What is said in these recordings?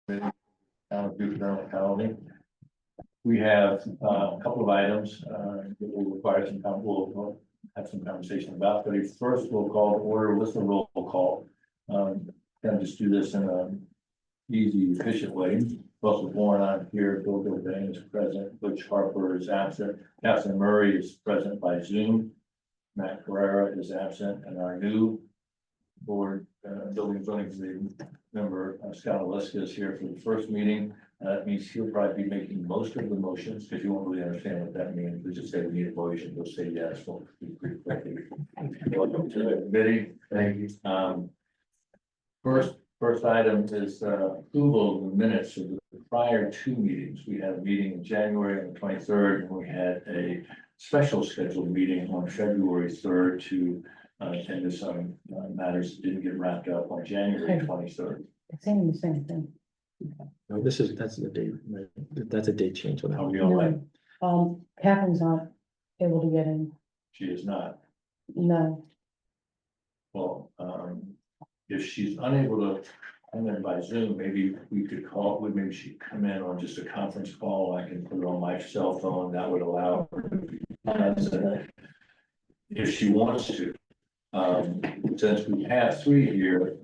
Town of Newfoundland County. We have a couple of items that will require some time. We'll have some conversation about, but first we'll call to order with a roll call. Kind of just do this in an easy, efficient way. Russell Warren, I'm here. Bill Gilbane is present. Butch Harper is absent. Catherine Murray is present by Zoom. Matt Carrera is absent, and our new board building zoning committee member Scott Aliska is here for the first meeting. That means he'll probably be making most of the motions because you won't really understand what that means. We just say we need a motion, we'll say yes. We'll be pretty quickly. Welcome to the committee. Thank you. First item is approval of the minutes of the prior two meetings. We had a meeting in January on the 23rd, and we had a special scheduled meeting on February 3rd to attend to some matters that didn't get wrapped up on January 23rd. It's saying the same thing. No, that's the date, right? That's a date change. How are we all right? Catherine's not able to get in. She is not. No, Well, if she's unable to come in by Zoom, maybe we could call, maybe she'd come in on just a conference call. I can put it on my cell phone. That would allow her to be present if she wants to. Since we have three here,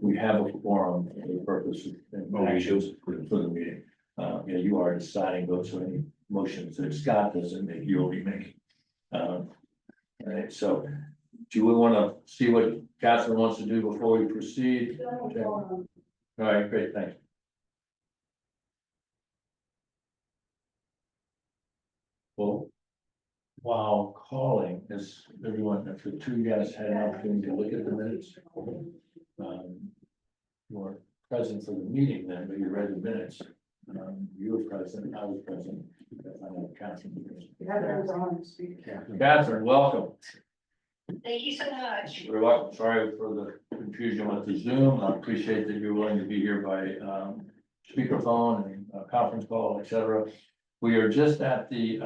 we have a forum for the purpose of actions for the meeting. You are deciding votes on any motions that Scott doesn't make, you'll be making. All right, so do we want to see what Catherine wants to do before we proceed? Okay. All right, great, thanks. Well, while calling, is everyone, if the two guys had an opportunity to look at the minutes, you were present for the meeting then, but you read the minutes. You were present, I was present. I know Catherine, welcome. Thank you so much. You're welcome. Sorry for the confusion with the Zoom. I appreciate that you're willing to be here by speakerphone and conference call, etc. We are just at the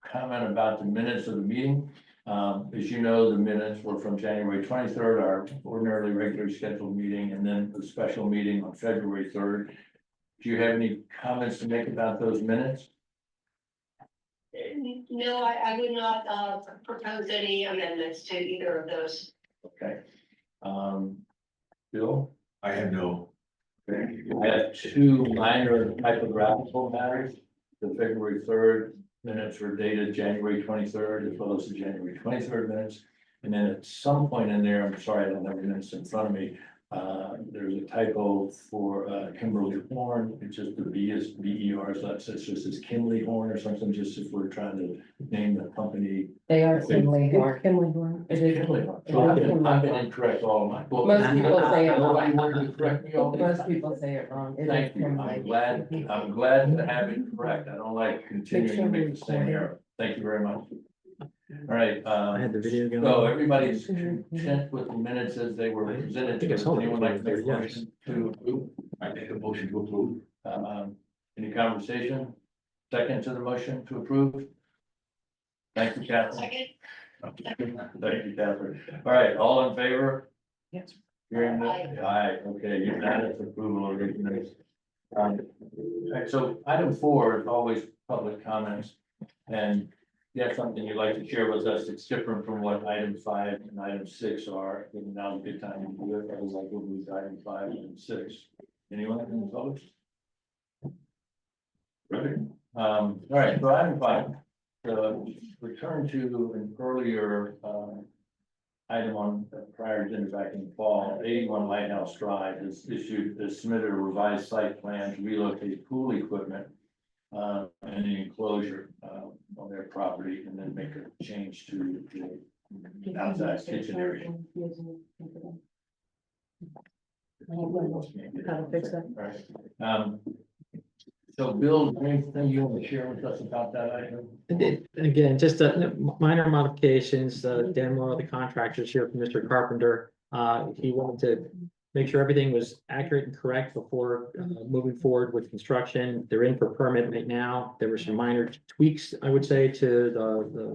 comment about the minutes of the meeting. As you know, the minutes were from January 23rd, our ordinarily regularly scheduled meeting, and then the special meeting on February 3rd. Do you have any comments to make about those minutes? No, I would not propose any amendments to either of those. Okay. Bill? I have no. I have two minor typographical matters. The February 3rd minutes were dated January 23rd, as well as the January 23rd minutes. And then at some point in there, I'm sorry, I don't have the minutes in front of me. There's a typo for Kimberly Horn. It's just the B is BER, so that's just as Kimberly Horn or something, just if we're trying to name the company. they are Kimley Horn. Kimley Horn. It's It is. Kimberly Horn. So I've been incorrect all of my. Most people say it Nobody wrong. wanted to correct me all the time. Most people say it wrong. It is Thank you. Kimley. I'm glad to have it correct. I don't like continuing to make the same error. Thank you very much. All right, I had the video going. so everybody's content with the minutes as they were presented. I think I saw that. Anyone like to make a Yes. motion to approve? I make a motion to approve. Any conversation? Second to the motion to approve? Thank you, Catherine. Second, Thank you, Catherine. All right, all in favor? Yes. Hearing that, aye, okay, unanimous approval of these minutes. All right, so item 4 is always public comments, and you have something you'd like to share with us that's different from what item 5 and item 6 are, and now's a good time to do it, otherwise we'll move to item 5 and 6. Anyone in the public? Right. All right, so item 5, return to an earlier item on the prior agenda back in fall. 81 Lighthouse Drive has submitted a revised site plan to relocate pool equipment and the enclosure on their property, and then make a change to the outside kitchen area. How to fix that. All right. So Bill, is there anything you want to share with us about that item? Again, just minor modifications. Dan Moore, the contractors here from Mr. Carpenter. He wanted to make sure everything was accurate and correct before moving forward with construction. They're in for permit right now. There were some minor tweaks, I would say, to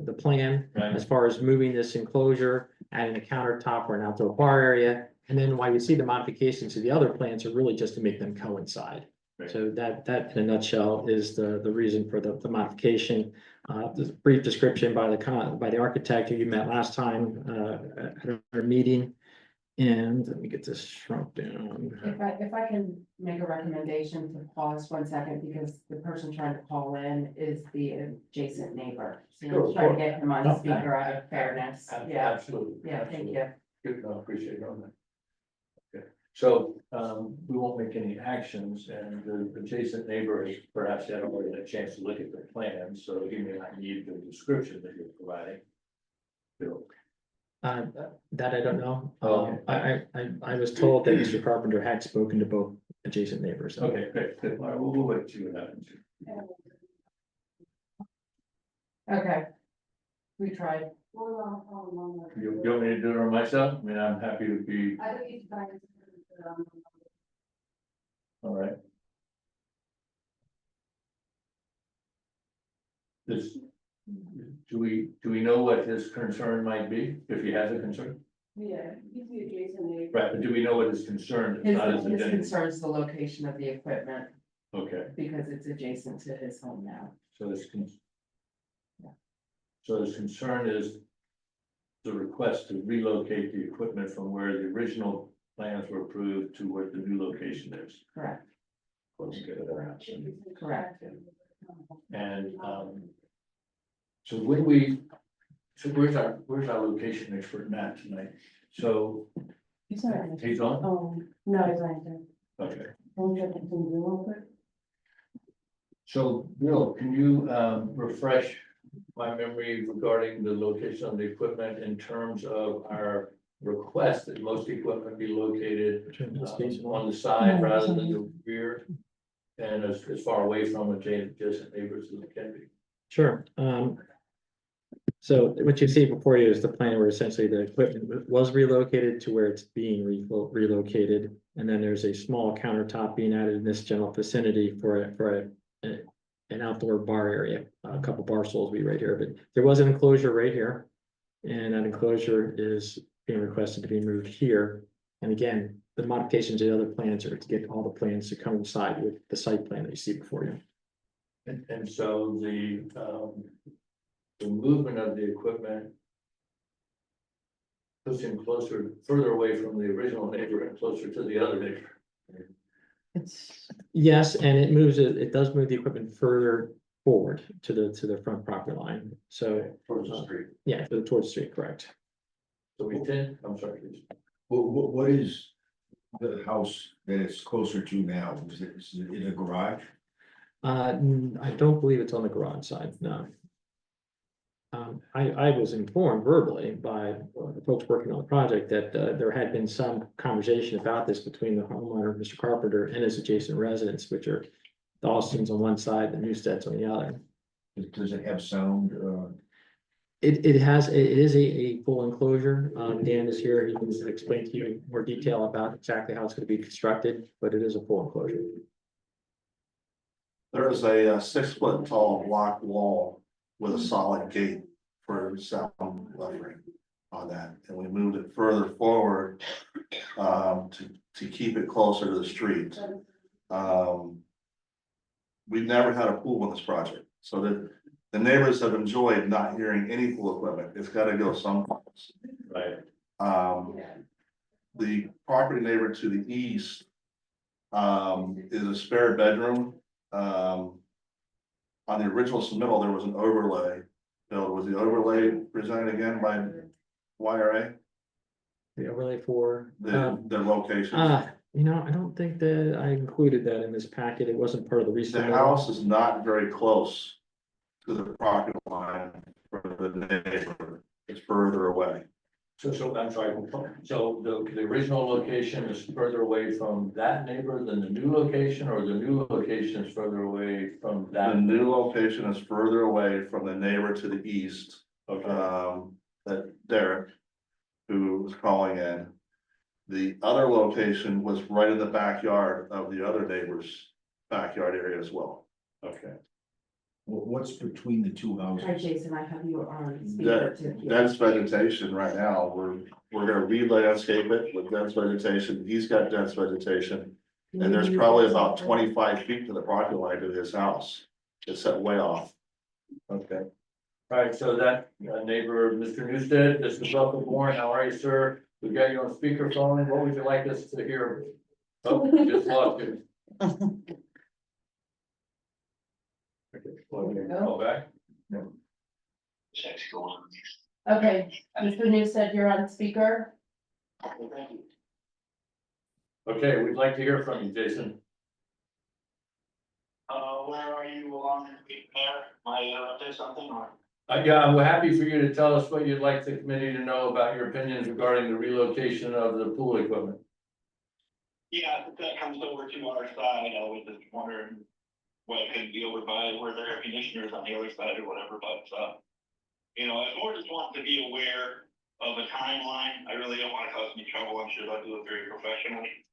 the plan Right. as far as moving this enclosure, adding a countertop for an outdoor bar area, And then while you see the modifications to the other plans are really just to make them coincide. Right. So that in a nutshell is the reason for the modification. The brief description by the architect who you met last time, at our meeting. And let me get this shrunk down. If I can make a recommendation to pause 1 second, because the person trying to call in is the adjacent neighbor. So Sure, let's of try to course. get him on No, speaker out of fairness. Yeah, Absolutely. yeah, thank absolutely. you. Good, no, appreciate knowing that. Okay, so, we won't make any actions, and the adjacent neighbor has perhaps had already had a chance to look at the plan, so he may not need the description that you're providing. Bill, That I don't know. Okay. I was told that Mr. Carpenter had spoken to both adjacent neighbors. okay, great, good, all right, we'll wait and see what happens. Okay. We tried. You want me to do it on myself? I mean, I'm happy to be, all right. This, do we know what his concern might be, if he has a concern? Yeah, he's the adjacent neighbor. Right, but do we know what his concern is? His, Not his his agenda. concern is the location of the equipment Okay, because it's adjacent to his home now. so so his concern is the request to relocate the equipment from where the original plans were approved to where the new location is. Correct, Close to their house. correct. And, so so where's our location expert Matt tonight? So He's not on. he's on? Oh, no, he's not. Okay. Don't you have to do real quick? So Bill, can you refresh my memory regarding the location of the equipment in terms of our request that most equipment be located on the side No, rather than sorry. the rear? And as far away from adjacent neighbors as it can be. Sure. So what you see before you is the plan where essentially the equipment was relocated to where it's being relocated. And then there's a small countertop being added in this general vicinity for an outdoor bar area. A couple bar stools will be right here, but there was an enclosure right here. And that enclosure is being requested to be moved here. And again, the modifications to the other plans are to get all the plans to coincide with the site plan that you see before you. And so the movement of the equipment puts him further away from the original neighbor and closer to the other neighbor. It's, Yes, and it does move the equipment further forward to the front property line. So, Towards the street. yeah, towards the street, correct. So we tend, I'm sorry, please. What is the house that it's closer to now? Is it in a garage? I don't believe it's on the garage side, no. I was informed verbally by the folks working on the project that there had been some conversation about this between the homeowner, Mr. Carpenter, and his adjacent residents, which are the Austins on one side, the Newstedts on the other. Does it have sound? It is a full enclosure. Dan is here. He can explain to you more detail about exactly how it's going to be constructed, but it is a full enclosure. There is a 6 foot tall block wall with a solid gate for sound buffering on that, and we moved it further forward to keep it closer to the street. We've never had a pool on this project, so that the neighbors have enjoyed not hearing any pool equipment. It's got to go someplace. Right. The property neighbor to the east is a spare bedroom. On the original submittal, there was an overlay. Bill, was the overlay presented again by YRA? The overlay for, The location. I don't think that I included that in this packet. It wasn't part of the The recent. house is not very close to the property line for the neighbor. It's further away. So I'm sorry, so the original location is further away from that neighbor than the new location, or the new location is further away from The that? new location is further away from the neighbor to the east, Okay, that Derek, who was calling in. The other location was right in the backyard of the other neighbor's backyard area as well. okay. What's between the two Hi, houses? Jason, I have you on speaker That, too. dense vegetation right now, we're gonna re-landscape it with dense vegetation, he's got dense vegetation. Can And you there's mute probably yourself about for- 25 feet to the property line to his house, it's set way off. Okay. All right, so that neighbor, Mr. Newstead, this is Russell Bourne, how are you, sir? We got you on speakerphone, what would you like us to hear? Oh, just lost you. Okay, well, you can call back. Okay, Mr. Newstead, you're on speaker. Okay, we'd like to hear from you, Jason. Where are you along there? Might say something or? Yeah, I'm happy for you to tell us what you'd like the committee to know about your opinions regarding the relocation of the pool equipment. Yeah, if that comes over to our side, I was just wondering why it couldn't be over by where the air conditioners on the other side or whatever, but, I more just want to be aware of a timeline. I really don't want to cause me trouble. I'm sure they'll do it very professionally.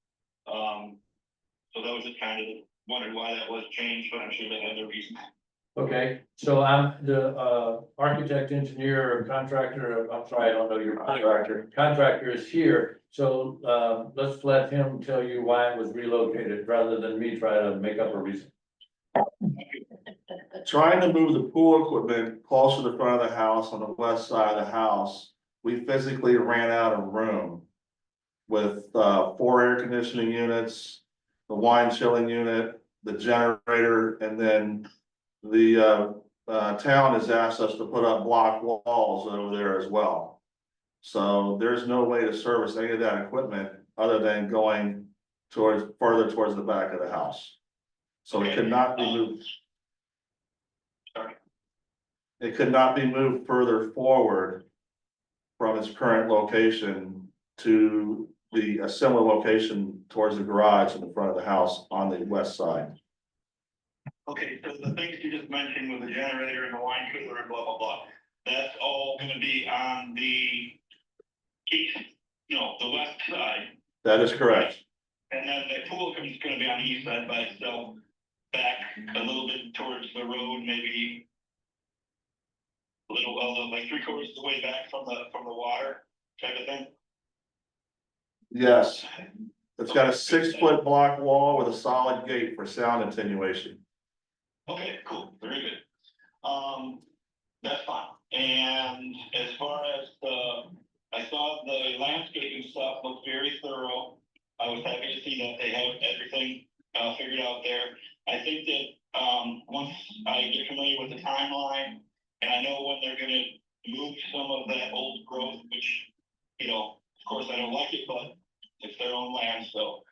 So that was just kind of wondered why that was changed, but I'm sure they had their reasons. Okay, so I'm the architect, engineer, or contractor, I'm sorry, I don't know your contractor. Contractor is here, so let's let him tell you why it was relocated, rather than me try to make up a reason. Trying to move the pool equipment closer to the front of the house on the west side of the house, we physically ran out of room. With 4 air conditioning units, the wine chilling unit, the generator, and then the town has asked us to put up block walls over there as well. So there's no way to service any of that equipment other than going further towards the back of the house. So it could not be moved. Sorry. It could not be moved further forward from its current location to a similar location towards the garage in the front of the house on the west side. Okay, so the things you just mentioned with the generator and the wine cooler and blah, blah, blah, that's all gonna be on the east, the west side. That is correct. And then the pool is gonna be on the east side by itself, back a little bit towards the road, maybe a little, like 3/4 of the way back from the water type of thing. Yes. It's got a 6-foot block wall with a solid gate for sound attenuation. Okay, cool, very good. That's fine. And as far as I saw the landscaping stuff looked very thorough. I was happy to see that they have everything, figured out there. I think that, once I get familiar with the timeline, and I know when they're gonna move some of that old growth, which, of course I don't like it, but it's their own land, so,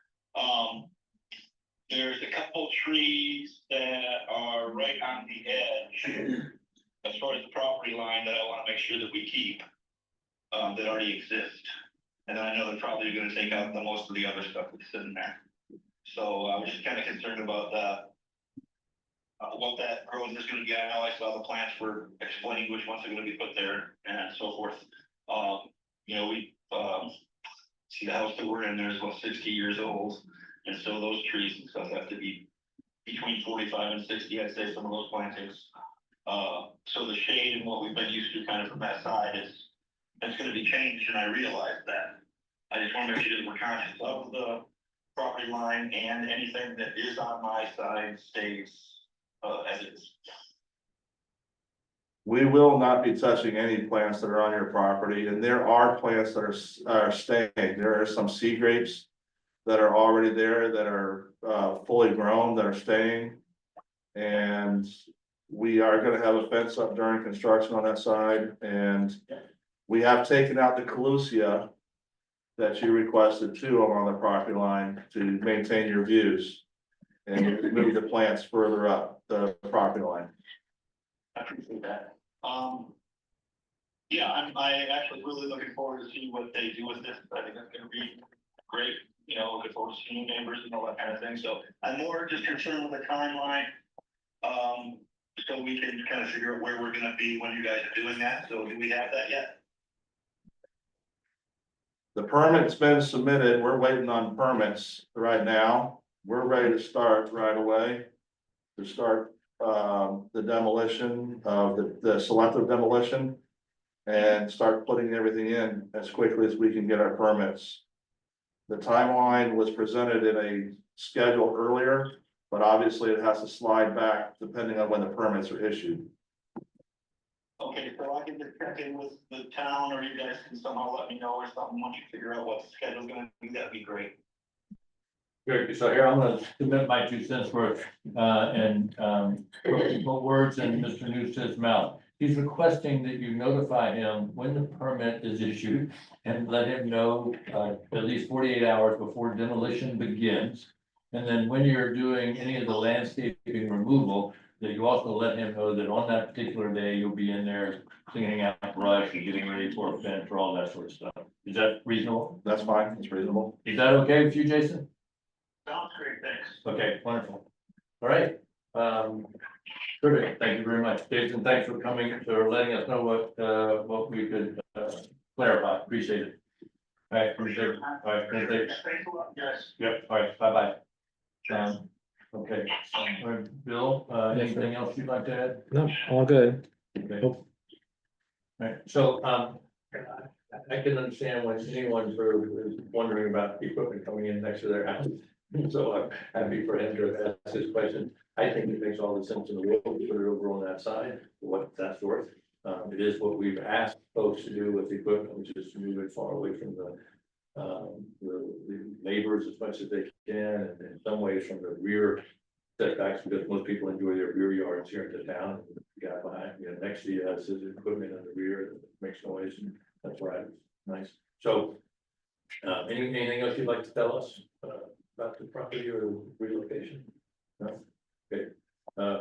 there's a couple trees that are right on the edge as far as the property line that I wanna make sure that we keep, that already exist. And I know they're probably gonna take out most of the other stuff that's sitting there. So I was just kinda concerned about what that growth is gonna be. I know I saw the plants were explaining which ones are gonna be put there and so forth. We, see the house that we're in there is about 60 years old. And so those trees and stuff have to be between 45 and 60, I'd say, some of those plantings. So the shade and what we've been used to kind of from that side it's gonna be changed, and I realize that. I just wanna make sure that we're conscious of the property line and anything that is on my side stays, as it is. We will not be touching any plants that are on your property, and there are plants that are staying. There are some sea grapes that are already there that are fully grown, that are staying. And we are gonna have a fence up during construction on that side, and we have taken out the collusia that you requested too along the property line to maintain your views. And move the plants further up the property line. I appreciate that. Yeah, I actually really looking forward to seeing what they do with this. I think that's gonna be great, looking forward to seeing neighbors and all that kind of thing. So I'm more just concerned with the timeline. So we can kind of figure out where we're gonna be when you guys are doing that. So do we have that yet? The permit's been submitted. We're waiting on permits right now. We're ready to start right away. To start the demolition of the selective demolition. And start putting everything in as quickly as we can get our permits. The timeline was presented in a schedule earlier, but obviously it has to slide back depending on when the permits are issued. Okay, so I can just check in with the town, or you guys can somehow let me know or something, once you figure out what the schedule's gonna be, that'd be great. Good, so here I'm gonna submit my 2 cents worth, and, put words in Mr. Newstead's mouth. He's requesting that you notify him when the permit is issued and let him know, at least 48 hours before demolition begins. And then when you're doing any of the landscaping removal, that you also let him know that on that particular day, you'll be in there cleaning out brush and getting ready for a fence or all that sort of stuff. Is that reasonable? That's fine, it's reasonable. Is that okay with you, Jason? Sounds great, thanks. Okay, wonderful. All right. Perfect. Thank you very much. Jason, thanks for coming, for letting us know what we could, clarify. Appreciate it. All right, appreciate it. All right, thanks. Thanks a lot, guys. Yep, all right, bye-bye. Okay, all right, Bill, anything else you'd like to add? No, all good. Okay. All right, so, I can understand when anyone is wondering about the equipment coming in next to their house. So I'm happy for him to ask this question. I think it makes all the sense in the world to put it over on that side, for what that's worth. It is what we've asked folks to do with the equipment, which is to move it far away from the neighbors as much as they can, and in some ways from the rear setbacks, because most people enjoy their rear yards here in the town. The guy behind, next to you has his equipment in the rear that makes noise, and that's right, nice. So, anything else you'd like to tell us about the property or relocation? No? Okay.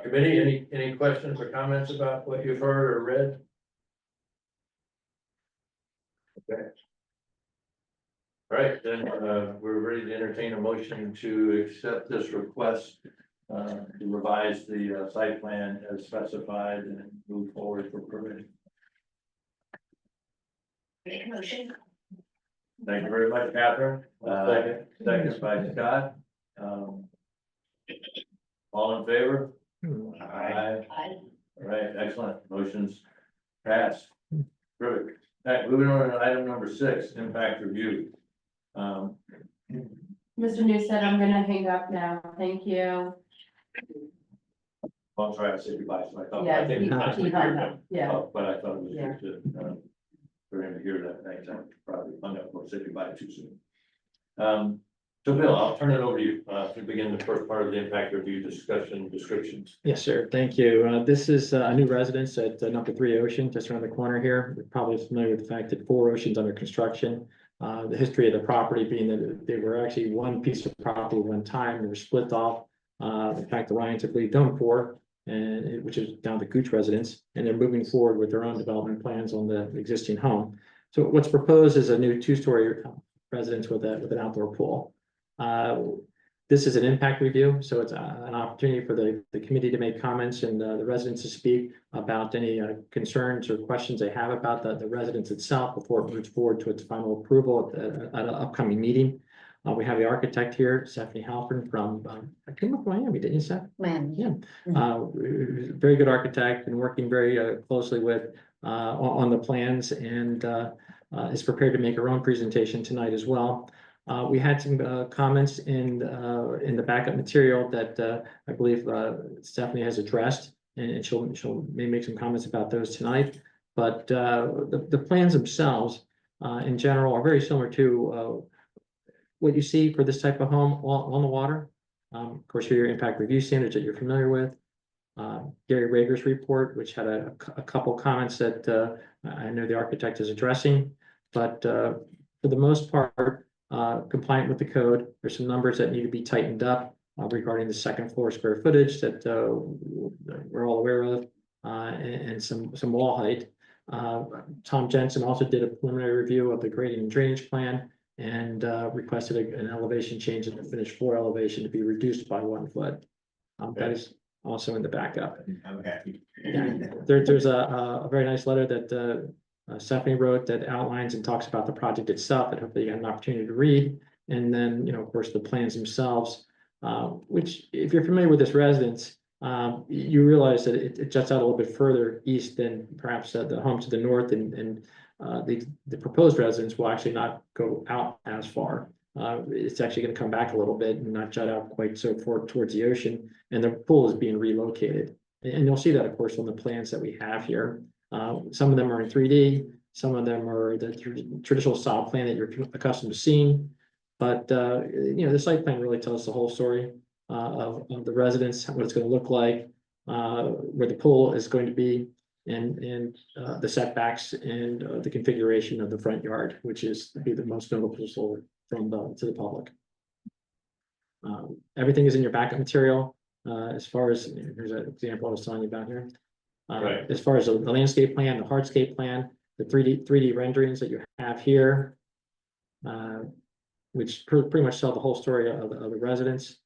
Committee, any questions or comments about what you've heard or read? Okay. All right, then, we're ready to entertain a motion to accept this request to revise the site plan as specified and move forward for permitting. Make a motion. Thank you very much, Catherine. Second by Scott. All in favor? Aye. Aye. All right, excellent. Motion's passed. Perfect. All right, moving on to item number 6, impact review. Mr. Newstead, I'm gonna hang up now. Thank you. I'm sorry, I said goodbye, so I thought. Yeah, I think- he hung up. Yeah. Oh, but I thought it was Yeah. good to, for him to hear that. Thanks, I probably hung up or said goodbye too soon. So Bill, I'll turn it over to you, to begin the first part of the impact review discussion descriptions. Yes, sir. Thank you. This is a new residence at number 3 Ocean, just around the corner here. You're probably familiar with the fact that 4 Ocean's under construction. The history of the property being that they were actually one piece of property at one time. They were split off. In fact, the Ryans, I believe, owned 4, which is down the Gooch residence, and they're moving forward with their own development plans on the existing home. So what's proposed is a new 2-story residence with an outdoor pool. This is an impact review, so it's an opportunity for the committee to make comments and the residents to speak about any concerns or questions they have about the residence itself before it moves forward to its final approval at an upcoming meeting. We have the architect here, Stephanie Halpern from, I came up from Miami, didn't you, Steph? Man. Yeah, very good architect, been working very closely with on the plans, and is prepared to make her own presentation tonight as well. We had some comments in the backup material that I believe Stephanie has addressed, and she'll may make some comments about those tonight. But the plans themselves, in general, are very similar to what you see for this type of home on the water. Of course, your impact review standards that you're familiar with. Gary Rager's report, which had a couple comments that I know the architect is addressing, but for the most part, compliant with the code. There's some numbers that need to be tightened up regarding the second floor square footage that we're all aware of, and some wall height. Tom Jensen also did a preliminary review of the grading and drainage plan and requested an elevation change in the finished floor elevation to be reduced by 1 foot. That is also in the backup. I'm happy. Yeah. There's a very nice letter that Stephanie wrote that outlines and talks about the project itself, that hopefully you got an opportunity to read. And then, of course, the plans themselves, which if you're familiar with this residence, You realize that it juts out a little bit further east than perhaps the home to the north, and the proposed residence will actually not go out as far. It's actually gonna come back a little bit and not jut out quite so far towards the ocean, and the pool is being relocated. And you'll see that, of course, on the plans that we have here. Some of them are in 3D, some of them are the traditional style plan that you're accustomed to seeing. But, the site plan really tells the whole story, of the residence, what it's gonna look like, where the pool is going to be, and the setbacks and the configuration of the front yard, which is be the most noticeable to the public. Everything is in your backup material, as far as, here's an example I was telling you about here. Right. As far as the landscape plan, the hardscape plan, the 3D renderings that you have here. Which pretty much tell the whole story of the residence.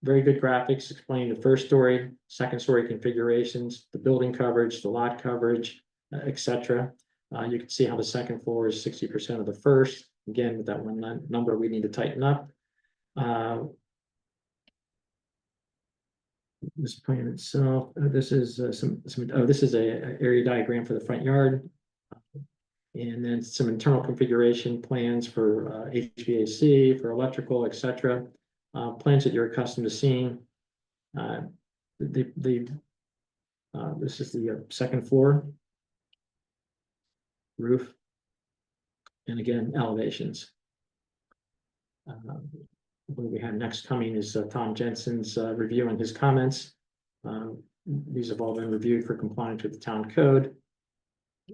Very good graphics explaining the first story, second story configurations, the building coverage, the lot coverage, etc. You can see how the second floor is 60% of the first. Again, with that one number, we need to tighten up. This plan itself, this is this is a area diagram for the front yard. And then some internal configuration plans for HVAC, for electrical, etc. Plans that you're accustomed to seeing. This is the second floor roof. And again, elevations. What we have next coming is Tom Jensen's review and his comments. These have all been reviewed for compliance with the town code.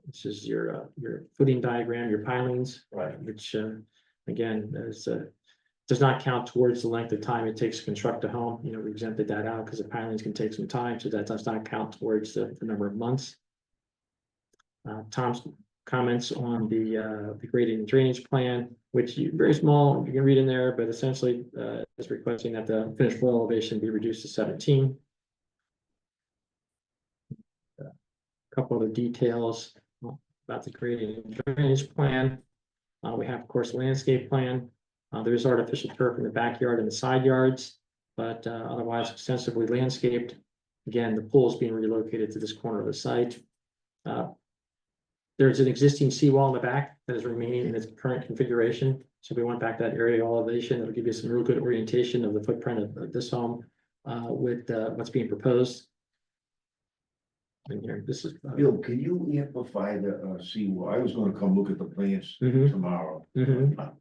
This is your footing diagram, your pilings. Right. Which, again, does not count towards the length of time it takes to construct a home. We exempted that out because the pilings can take some time, so that does not count towards the number of months. Tom's comments on the grading and drainage plan, which very small, you can read in there, but essentially is requesting that the finished floor elevation be reduced to 17. Couple other details about the grading and drainage plan. We have, of course, landscape plan. There is artificial turf in the backyard and the side yards, but otherwise extensively landscaped. Again, the pool is being relocated to this corner of the site. There's an existing seawall in the back that is remaining in its current configuration. So we went back that area elevation. That'll give you some real good orientation of the footprint of this home with what's being proposed. And here, this is. Bill, can you amplify the seawall? I was gonna come look at the plans Mhm. tomorrow. Mhm.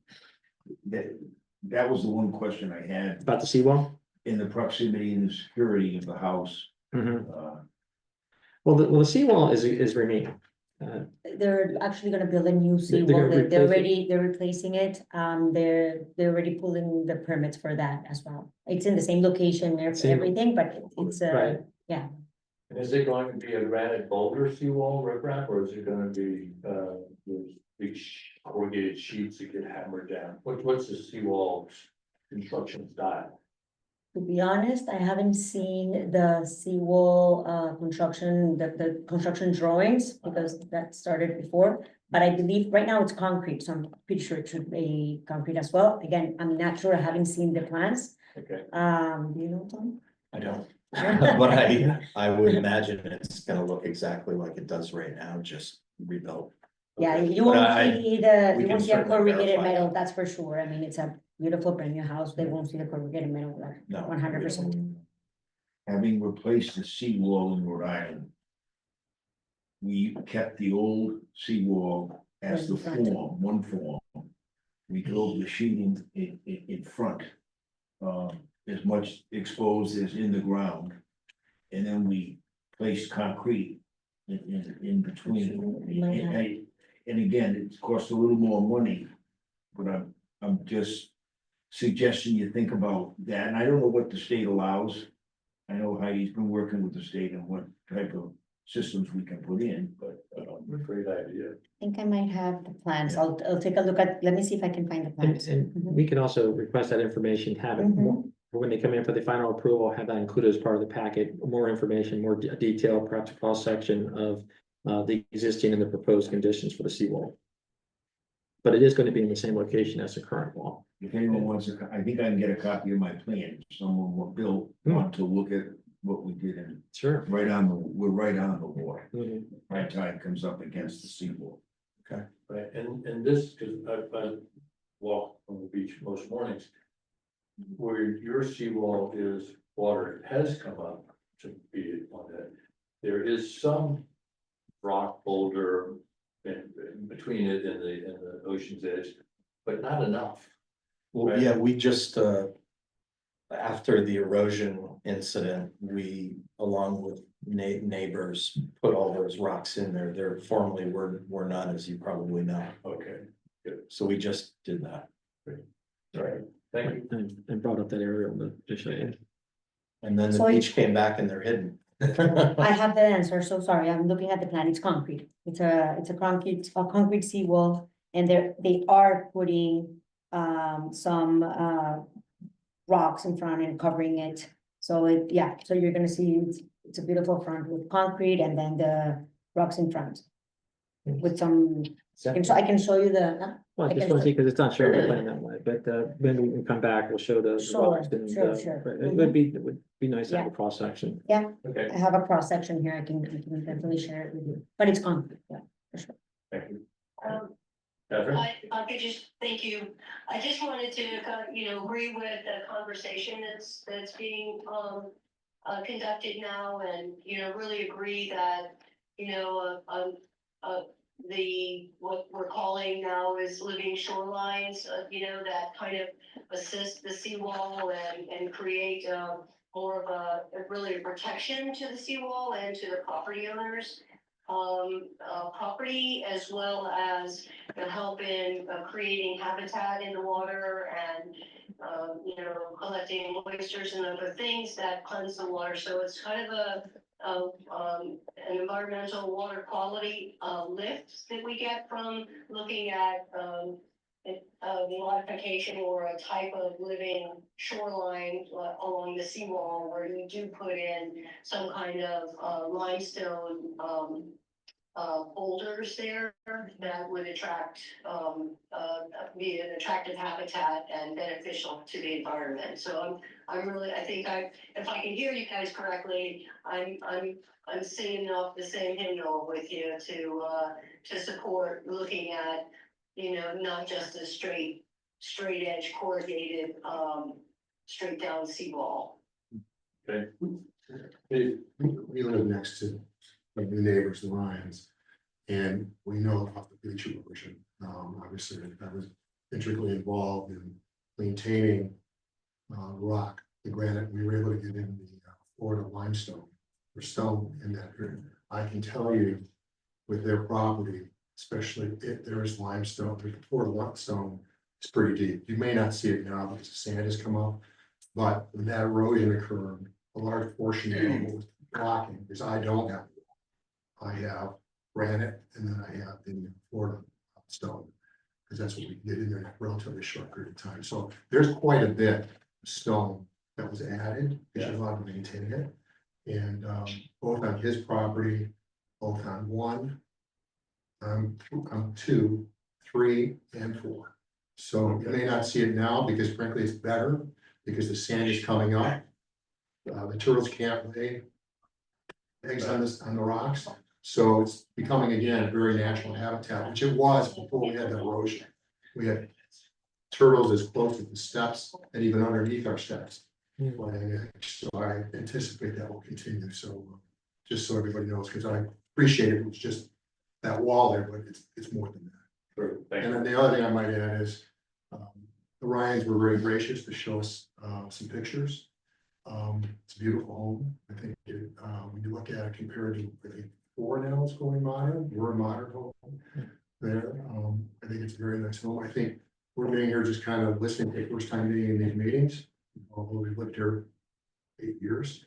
That was the one question I had About the seawall? in the proximity and the security of the house. Mhm. Uh, Well, the seawall is remaining. They're actually gonna build a new They're seawall, gonna replace they're replacing it, they're already pulling the permits for that as well. It's in the same location, Same- everything, but it's Right. yeah. And is it going to be a granite boulder seawall riprap, or is it gonna be, those big corrugated sheets that get hammered down? What's the seawall construction style? To be honest, I haven't seen the seawall construction, the construction drawings, because that started before. But I believe right now it's concrete, so I'm pretty sure it should be concrete as well. Again, I'm not sure, I haven't seen the plans. Okay. Do you know, Tom? I don't, but I would imagine it's gonna look exactly like it does right now, just rebuilt. Yeah, Okay. you But won't I- see we you can won't see a certainly corrugated verify metal, that. that's for sure. I mean, it's a beautiful brand new house, they won't see the corrugated metal, like No. 100%. Having replaced the seawall in Rhode Island. We kept the old seawall as the form, one form. We drove the sheeting in front. As much exposed as in the ground. And then we placed concrete in between. And again, it costs a little more money. But I'm just suggesting you think about that, and I don't know what the state allows. I know Heidi's been working with the state and what type of systems we can put in, but. Great idea. I think I might have the plans, Yeah. I'll take a look at, let me see if I can find the And, plans. and we can also request that information, have it, Mhm. when they come in for the final approval, have that included as part of the packet, more information, more detail, perhaps a cross section of the existing and the proposed conditions for the seawall. but it is gonna be in the same location as the current wall. If anyone wants I think I can get a copy of my plan, if someone will, Bill, want to look at what we did and Sure. we're right on the water. Mhm. Right tide comes up against the seawall. Right, and this, because I walk on the beach most mornings. Where your seawall is, water has come up to be on that. There is some rock boulder in between it and the ocean's edge, but not enough. Well, Right. yeah, we just, after the erosion incident, we, along with neighbors, put all those rocks in there. There formerly were none, as you probably know. Okay, So we just did that. all right, thank you. And brought up that area on the, to show you. And then the So beach came back and they're hidden. I have the answer, so sorry, I'm looking at the plan, it's concrete, it's a concrete seawall. And they are putting, some, rocks in front and covering it. So so you're gonna see, it's a beautiful front with concrete and then the rocks in front. With some, so I can show you the, Well, I I just can want to show- see, because it's not showing the plan that way, but when we can come back, we'll show the Sure, rocks and, sure, but sure. it would be nice to have a cross section. Okay, I have a cross section here, I can definitely share it with you, but it's concrete, yeah. thank you. I, Catherine? I could just, thank you. I just wanted to, agree with the conversation that's being, conducted now and, really agree that, what we're calling now is living shorelines, that kind of assist the seawall and create, more of a really a protection to the seawall and to the property owners. Property as well as help in creating habitat in the water and, collecting oysters and other things that cleanse the water. So it's kind of an environmental water quality lift that we get from looking at modification or a type of living shoreline along the seawall where you do put in some kind of limestone boulders there that would attract, be an attractive habitat and beneficial to the environment. So I'm really, I think if I can hear you guys correctly, I'm singing off the same hymnal with you to support looking at, not just a straight edge corrugated, straight down seawall. Okay. Hey, We live next to the neighbors, the Ryans, and we know about the beach erosion. Obviously, I was intricately involved in maintaining rock, the granite. We were able to get in the Florida limestone or stone in that area. I can tell you with their property, especially if there is limestone, the Florida limestone is pretty deep. You may not see it now because the sand has come up, but when that erosion occurred, a large portion of it was blocking, because I don't have. I have granite and then I have the Florida stone, because that's what we did in a relatively short period of time. So there's quite a bit of stone that was added, because you want to maintain it. And both on his property, both on 1, on 2, 3, and 4. So you may not see it now because frankly it's better because the sand is coming up. The turtles can't lay eggs on the rocks. So it's becoming again a very natural habitat, which it was before we had the erosion. We had turtles as close to the steps and even underneath our steps. Laying eggs. So I anticipate that will continue. So just so everybody knows, because I appreciate it was just that wall there, but it's more than that. Sure, thank And you. then the other thing I might add is, the Ryans were very gracious to show us, some pictures. It's a beautiful home. I think it, when you look at it compared to, I think 4 now is going modern, we're a modern home there. I think it's a very nice home. I think we're being here just kind of listening for the first time being in these meetings, although we've lived here 8 years.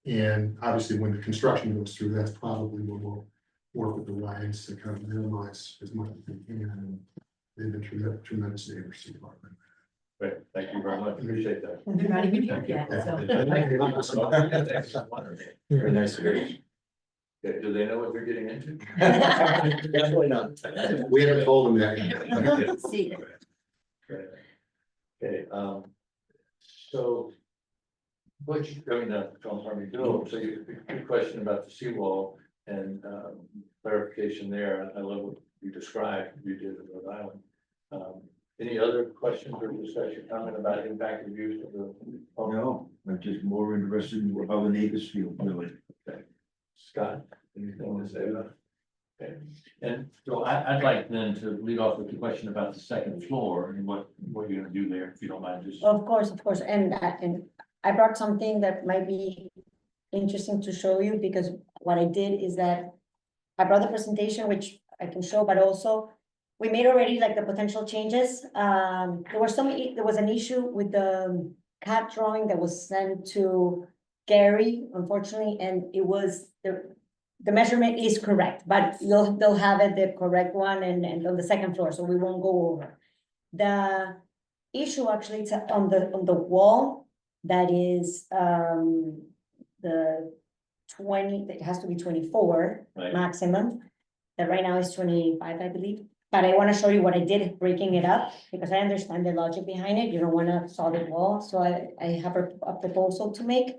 And obviously when the construction goes through, that's probably when we'll work with the Ryans to kind of minimize as much as we can. And they've been tremendous neighbors to the department. Great, thank you very much, appreciate that. They're not even here yet, so. Very nice to hear you. Okay, do they know what they're getting into? Definitely not. We haven't told them that. See. Okay, so. Butch, I mean, John Harvey, Bill, so your question about the seawall and, clarification there, I love what you described, you did in Rhode Island. Any other questions or discussion, comment about impact reviews of the? Oh, no, I'm just more interested in how the neighbors feel, really. Scott, anything to say about it? Okay, and so I'd like then to lead off with the question about the second floor and what you're gonna do there, if you don't mind, just. Of course, and I brought something that might be interesting to show you, because what I did is that I brought the presentation, which I can show, but also we made already like the potential changes. There was an issue with the CAD drawing that was sent to Gary, unfortunately, and it was the measurement is correct, but they'll have it, the correct one, and on the second floor, so we won't go over. The issue actually it's on the wall that is the 20, it has to be 24 Right. maximum. That right now is 25, I believe. But I want to show you what I did breaking it up, because I understand the logic behind it. You don't want a solid wall, so I have a proposal to make.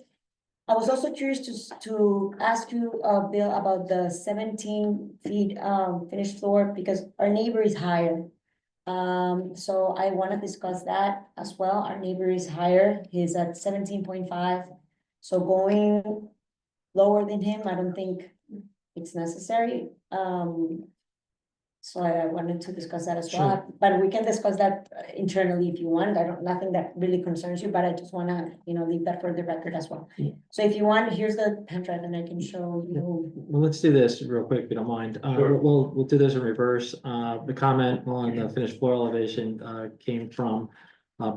I was also curious to ask you, Bill, about the 17 feet finished floor, because our neighbor is higher. So I want to discuss that as well. Our neighbor is higher, he's at 17.5. So going lower than him, I don't think it's necessary. So I wanted to discuss that as well, but we can discuss that internally if you want. Nothing that really concerns you, but I just wanna, leave that for the record as well. Yeah. So if you want, here's the pen drive and I can show you. Well, let's do this real quick, if you don't mind. Sure. We'll do this in reverse. The comment on the finished floor elevation came from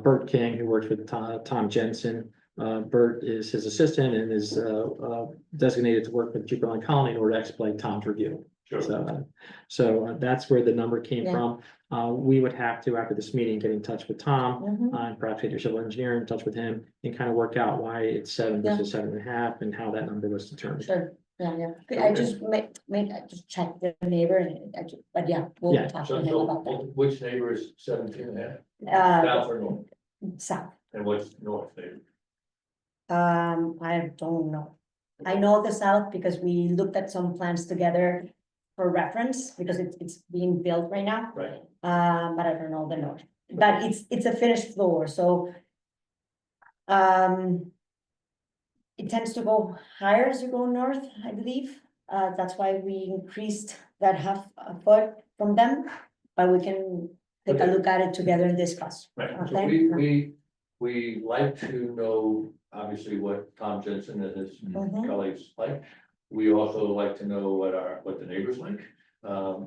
Bert King, who works with Tom Jensen. Bert is his assistant and is designated to work with Jupiter Line Colony in order to expedite Tom's review. Sure. So that's where the number came Yeah. from. We would have to, after this meeting, get in touch with Tom. Mhm. And perhaps get your civil engineer in touch with him and kind of work out why it's 7 Yeah. versus 7.5 and how that number was determined. Sure, yeah. I just I just checked the neighbor and but yeah, we'll Yeah. talk So, to him about that. which neighbor is 17.5? South or north? South, And what's north neighbor? I don't know. I know the south because we looked at some plans together for reference, because it's being built right now. Right. But I don't know the north, but it's a finished floor, so. It tends to go higher as you go north, I believe. That's why we increased that half a foot from them, but we can take a look at it together and discuss. Right, so Okay. we like to know, obviously, what Tom Jensen and his Mhm. colleagues like. We also like to know what the neighbors like.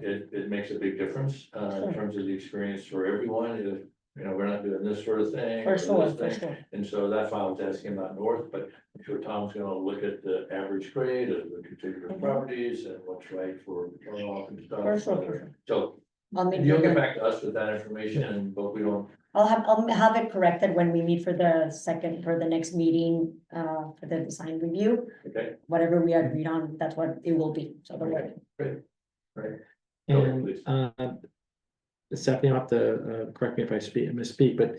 It makes a big difference, Sure. in terms of the experience for everyone, if, we're not doing this sort of thing. For or sure, this for thing. sure. And so that's why I was asking about north, but I'm sure Tom's gonna look at the average grade of the contiguous Mhm. properties and what's right for runoff and stuff. For sure, for sure. So I'll make you'll sure get that- back to us with that information, but we don't. I'll have it corrected when we meet for the next meeting, for the design review. Okay, Whatever we agreed on, that's what it will be, so don't worry. great, right. Go ahead, And please. Stephanie, you'll have to correct me if I misspeak, but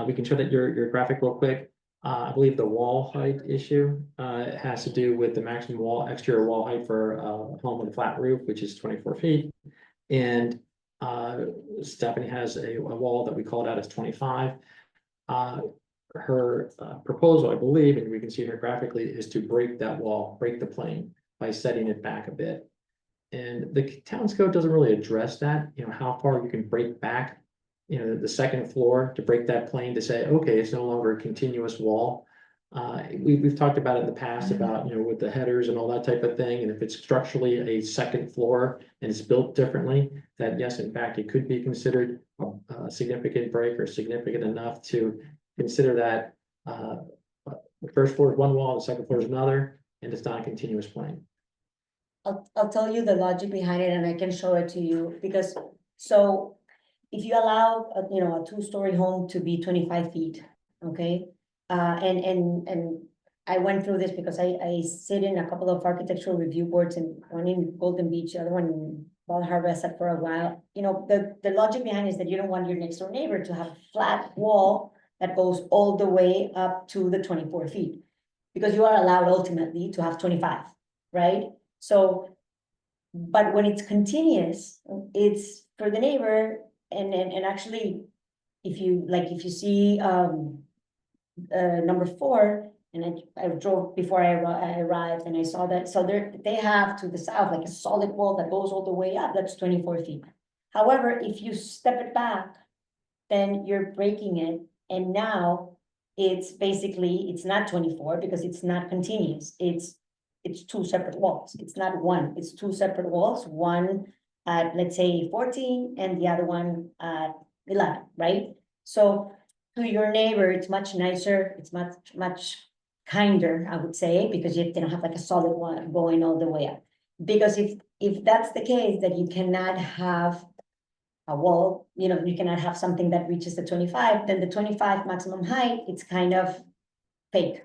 we can show that your graphic real quick. I believe the wall height issue has to do with the maximum exterior wall height for a home with a flat roof, which is 24 feet. And Stephanie has a wall that we called out as 25. Her proposal, I believe, and we can see here graphically, is to break that wall, break the plane by setting it back a bit. And the town's code doesn't really address that, how far you can break back, the second floor to break that plane to say, okay, it's no longer a continuous wall. We've talked about it in the past about, with the headers and all that type of thing, and if it's structurally a second floor and it's built differently, that yes, in fact, it could be considered a significant break or significant enough to consider that the first floor is one wall, the second floor is another, and it's not a continuous plane. I'll tell you the logic behind it and I can show it to you, because, so if you allow, a 2-story home to be 25 feet, okay? And I went through this because I sit in a couple of architectural review boards and one in Golden Beach, the other one in Bal Harbour. I sat for a while. You know, the logic behind is that you don't want your next door neighbor to have a flat wall that goes all the way up to the 24 feet. Because you are allowed ultimately to have 25, right? So, but when it's continuous, it's for the neighbor and actually, if you see, number 4, and I drove before I arrived and I saw that, so they have to the south, like a solid wall that goes all the way up, that's 24 feet. However, if you step it back, then you're breaking it, and now it's basically, it's not 24 because it's not continuous, it's 2 separate walls, it's not one, it's 2 separate walls, one at, let's say, 14, and the other one at 11, right? So to your neighbor, it's much nicer, it's much kinder, I would say, because they don't have like a solid one going all the way up. Because if that's the case, that you cannot have a wall, you know, you cannot have something that reaches the 25, then the 25 maximum height, it's kind of fake.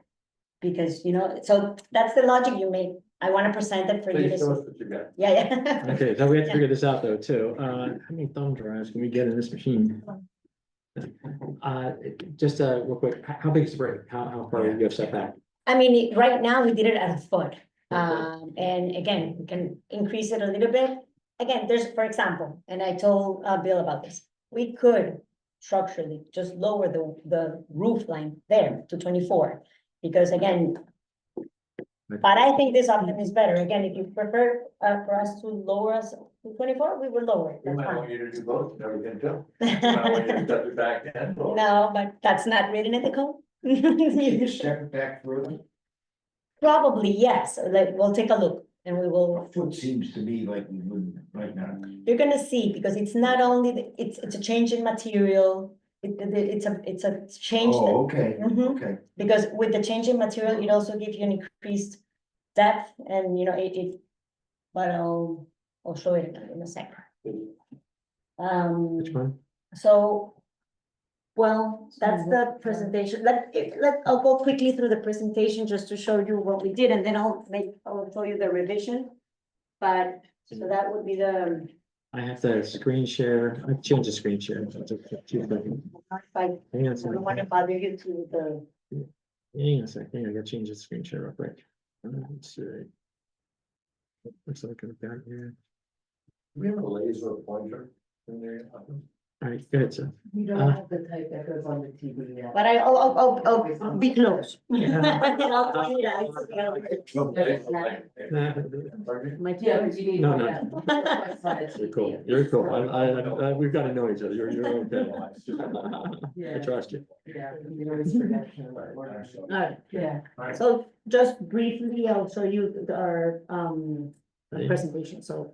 Because, you know, so that's the logic you make. I want to present it for you to see. what you got. Yeah. Okay, so we have to figure this out though, too. How many thumb drives can we get in this machine? Just real quick, how big is the break? How far do you have set back? I mean, right now we did it at a foot. And again, we can increase it a little bit. Again, there's, for example, and I told Bill about this, we could structurally just lower the roof line there to 24. Because again, but I think this option is better. Again, if you prefer for us to lower us to 24, we will lower it. We That's might fine. want you to do both, never can tell. We might want you to step it back then. No, but that's not written in the code. Can you step it back further? Probably, yes, like, we'll take a look and we will, A foot seems to me like we wouldn't right now. you're gonna see, because it's not only, it's a change in material. It's a change that, Oh, okay, Mhm. okay. because with the change in material, it also gives you an increased depth and, you know, but I'll show it in a second. Which one? So, well, that's the presentation. I'll go quickly through the presentation just to show you what we did, and then I'll show you the revision. But, so that would be the, I have to screen share. I've changed the screen share. That's a few seconds. I Hang on a don't want to second. bother you to the, Hang on a second. I gotta change the screen share real quick. Let's see. Looks like I'm down here. We have a laser pointer in there. All right, good, so. You don't have the type that goes on the TV yet. but I'll be close. Yeah. I'll tell you that. My, yeah, but you need. No, no. Yeah. You're cool, you're cool. We've got to know each other. You're okay. I trust you. Yeah, you always forget. Alright, Yeah. so just briefly, I'll show you our presentation, so.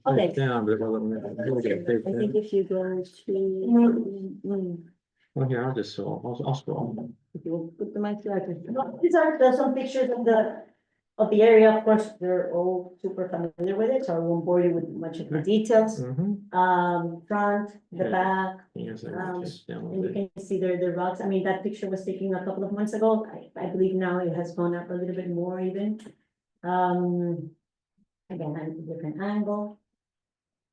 Okay. Down, but I think if you go to. Well, here, I'll just, I'll scroll. If you put the mic there, these are some pictures of the area, of course, they're all super familiar with it, so I won't bore you with much of the details. Mhm. Front, the Okay. back, Yes, I just and downloaded you it. can see there the rocks, I mean, that picture was taken a couple of months ago, I believe now it has gone up a little bit more even. Again, at a different angle.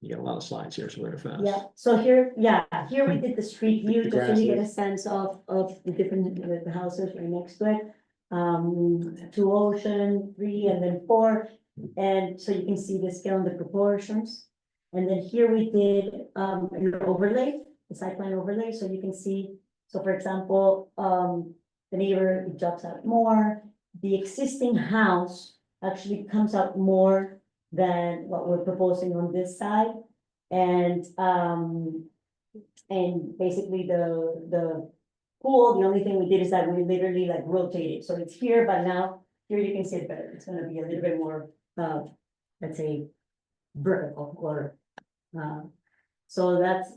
You got a lot of slides here, so we're fast. Yeah, so here we did the street view, The just so you get a grasses. sense of the different, the houses right next to it. 2 Ocean, 3, and then 4, and so you can see the scale and the proportions. And then here we did, an overlay, the site plan overlay, so you can see, so for example, the neighbor, it drops out more. The existing house actually comes out more than what we're proposing on this side. And basically the pool, the only thing we did is that we literally like rotated, so it's here, but now here you can see it better, it's gonna be a little bit more, let's say, vertical or, so that's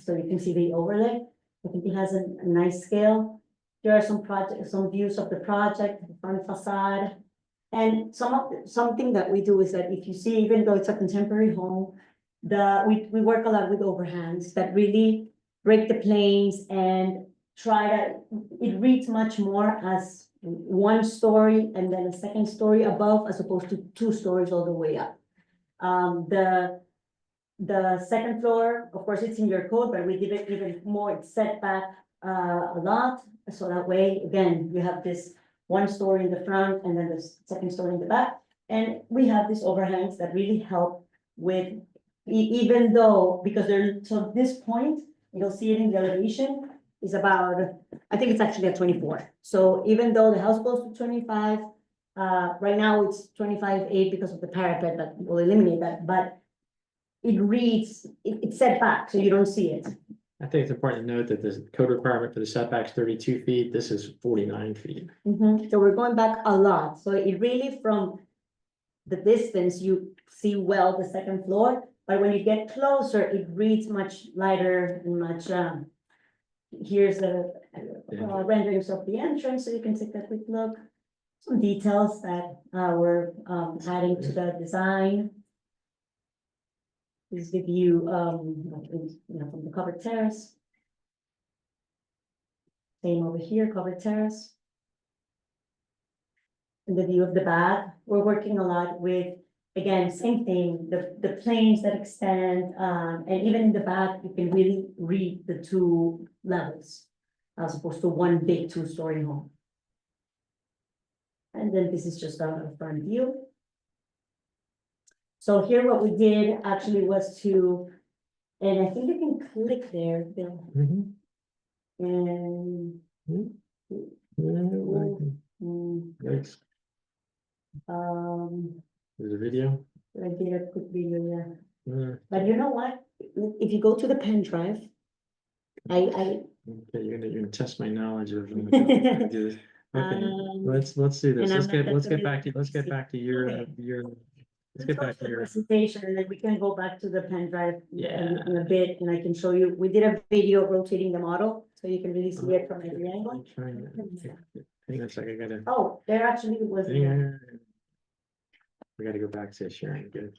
so you can see the overlay. I think it has a nice scale. Here are some views of the project, the front facade. And something that we do is that if you see, even though it's a contemporary home, we work a lot with overhangs that really break the planes and try to, it reads much more as one story and then a second story above as opposed to 2 stories all the way up. The second floor, of course, it's in your code, but we did it even more, it's set back a lot. So that way, again, you have this 1 story in the front and then the second story in the back. And we have these overhangs that really help with, even though, because they're, so this point, you'll see it in the elevation, is about, I think it's actually at 24. So even though the house goes to 25, right now it's 25.8 because of the parapet, that will eliminate that, but it reads, it's set back, so you don't see it. I think it's important to note that the code requirement for the setback's 32 feet, this is 49 feet. So we're going back a lot, so it really from the distance, you see well the second floor, but when you get closer, it reads much lighter and much, here's the renderings of the entrance, so you can take a quick look. Some details that we're adding to the design. This is the view, from the covered terrace. Same over here, covered terrace. And the view of the back, we're working a lot with, again, same thing, the planes that extend, and even in the back, you can really read the 2 levels as opposed to one big 2-story home. And then this is just a front view. So here what we did actually was to, and I think you can click there, Bill, Mhm. and. Thanks. There's a video. I did a quick video, yeah. Uh, But you know what? If you go to the pen drive, I, Okay, you're gonna test my knowledge of. Okay, let's do this. and I'm not Let's that get back to, familiar let's get with back to your, let's get go back to to the your. presentation, and then we can go back to the pen drive Yeah. in a bit, and I can show you, we did a video rotating the model, so you can really see it from every angle. I'm trying to- Hang on a second, I gotta. Oh, there actually was. Yeah. We gotta go back to sharing, good.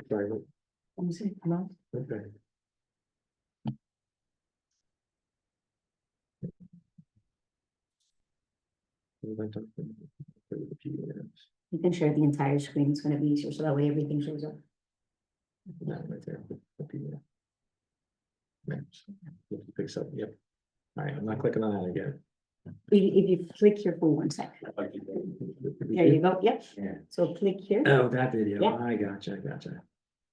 Sorry, what- Let me see, no. okay. You can share the entire screen, it's gonna be easier, so that way everything shows up. That right there, the PDF. Maps. Picks up, yep. All right, I'm not clicking on that again. If you click here for 1 sec, there you go, yep, Yeah. so click here. Oh, that video, Yeah. I gotcha.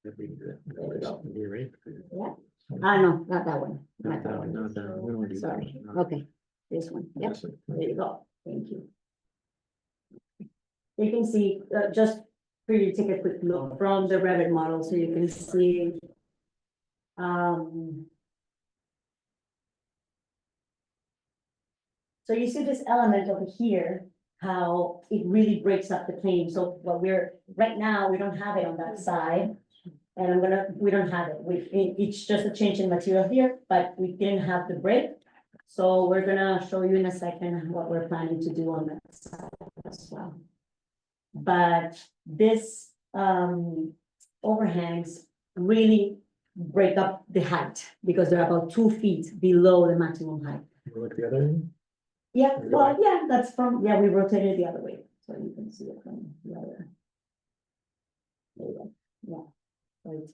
There you go. You ready? Yeah. No, not that one. Not that one, not that one. We don't do that Sorry, one, no. okay, this one, yep, This one. there you go, thank you. You can see, just for you to take a quick look from the Revit model, so you can see. So you see this element over here, how it really breaks up the plane, so what we're, right now, we don't have it on that side. And we don't have it, it's just a change in material here, but we didn't have the break. So we're gonna show you in a second what we're planning to do on that side as well. But this, overhangs really break up the height, because they're about 2 feet below the maximum height. Look the other end. Yeah, well, yeah, that's from, yeah, we rotated it the other way, so you can see it from the other. There you go, yeah. Right,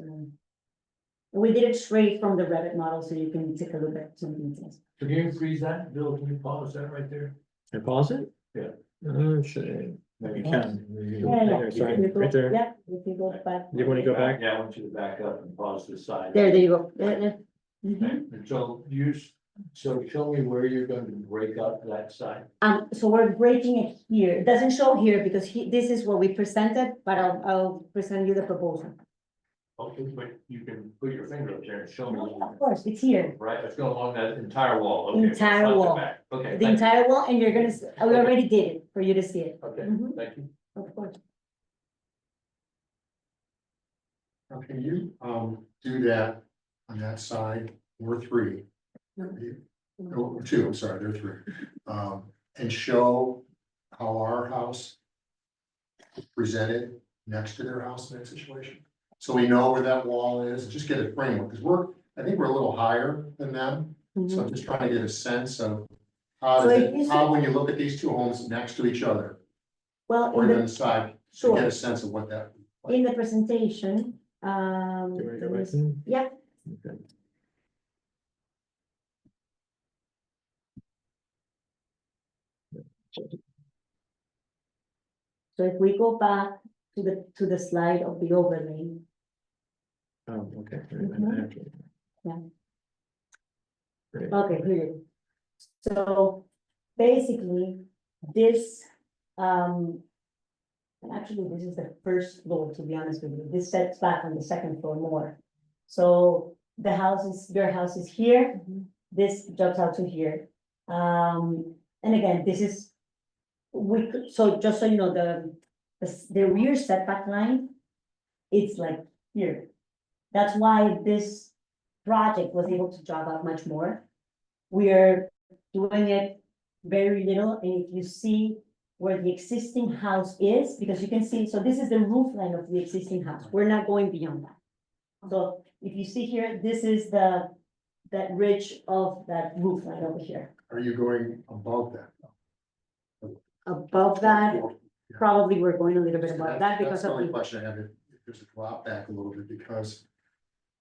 we did it straight from the Revit model, so you can take a look at some details. Can you freeze that, Bill, can you pause that right there? Can I pause it? Yeah. Okay. No, you can. Yeah, Sorry, if you go- right there. Yeah, if you go back. You wanna go back? Yeah, I want you to back up and pause this side. There you go. There. Mhm. And so so show me where you're going to break up that side. So we're breaking it here. It doesn't show here because this is what we presented, but I'll present you the proposal. Okay, but you can put your finger up there and show me. Of course, it's here, Right, let's go along that entire wall. Okay, Entire front to wall. back. Okay. the thank you. entire wall, and you're gonna, we already did it for you to see it. Okay, Mhm. thank you. Of course. Can you, do that on that side, or 3? Oh, 2, I'm sorry, there are 3. And show how our house is presented next to their house in that situation. So we know where that wall is, just get a framework, because I think we're a little higher than them, so Mhm. I'm just trying to get a sense of. How So does if you it, how see- when you look at these two homes next to each other, Well, or in on the the, side, to sure, get a sense of what that. in the presentation, Do you wanna go let me back s- in? yeah, Okay. so if we go back to the slide of the overlay. Oh, okay. Mhm. Yeah. Great. Okay, here. So basically, this, and actually, this is the first floor, to be honest with you. This sets back on the second floor more. So the house is, your house is here, this jumps out to here. And again, this is, we could, so just so you know, the rear setback line, it's like here. That's why this project was able to jog out much more. We're doing it very little, and if you see where the existing house is, because you can see, so this is the roof line of the existing house, we're not going beyond that. So if you see here, this is that ridge of that roof line over here. Are you going above that? Above that, probably we're going a little bit above that because That's the of only the, question I have, if there's a drop back a little bit, because.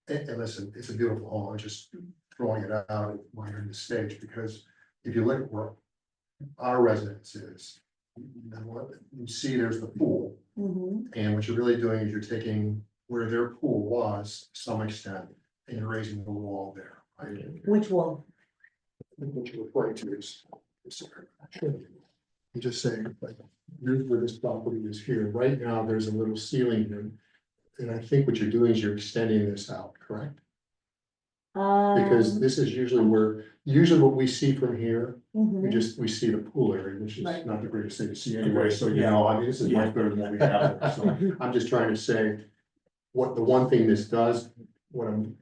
And listen, it's a beautiful home, I'm just throwing it out while you're in the stage, because if you look at where our residence is. You see there's the pool, Mhm. and what you're really doing is you're taking where their pool was to some extent, and you're raising the wall there, right? Which wall? What you're referring to is. I'm just saying, like, here's where this property is here, right now, there's a little ceiling here. And I think what you're doing is you're extending this out, correct? Because this is usually what we see from here, mhm. we see the pool area, which is Right. not the greatest thing to see anyway, so you know, I mean, this is much better than what we have. So I'm just trying to say, what the one thing this does, what I'm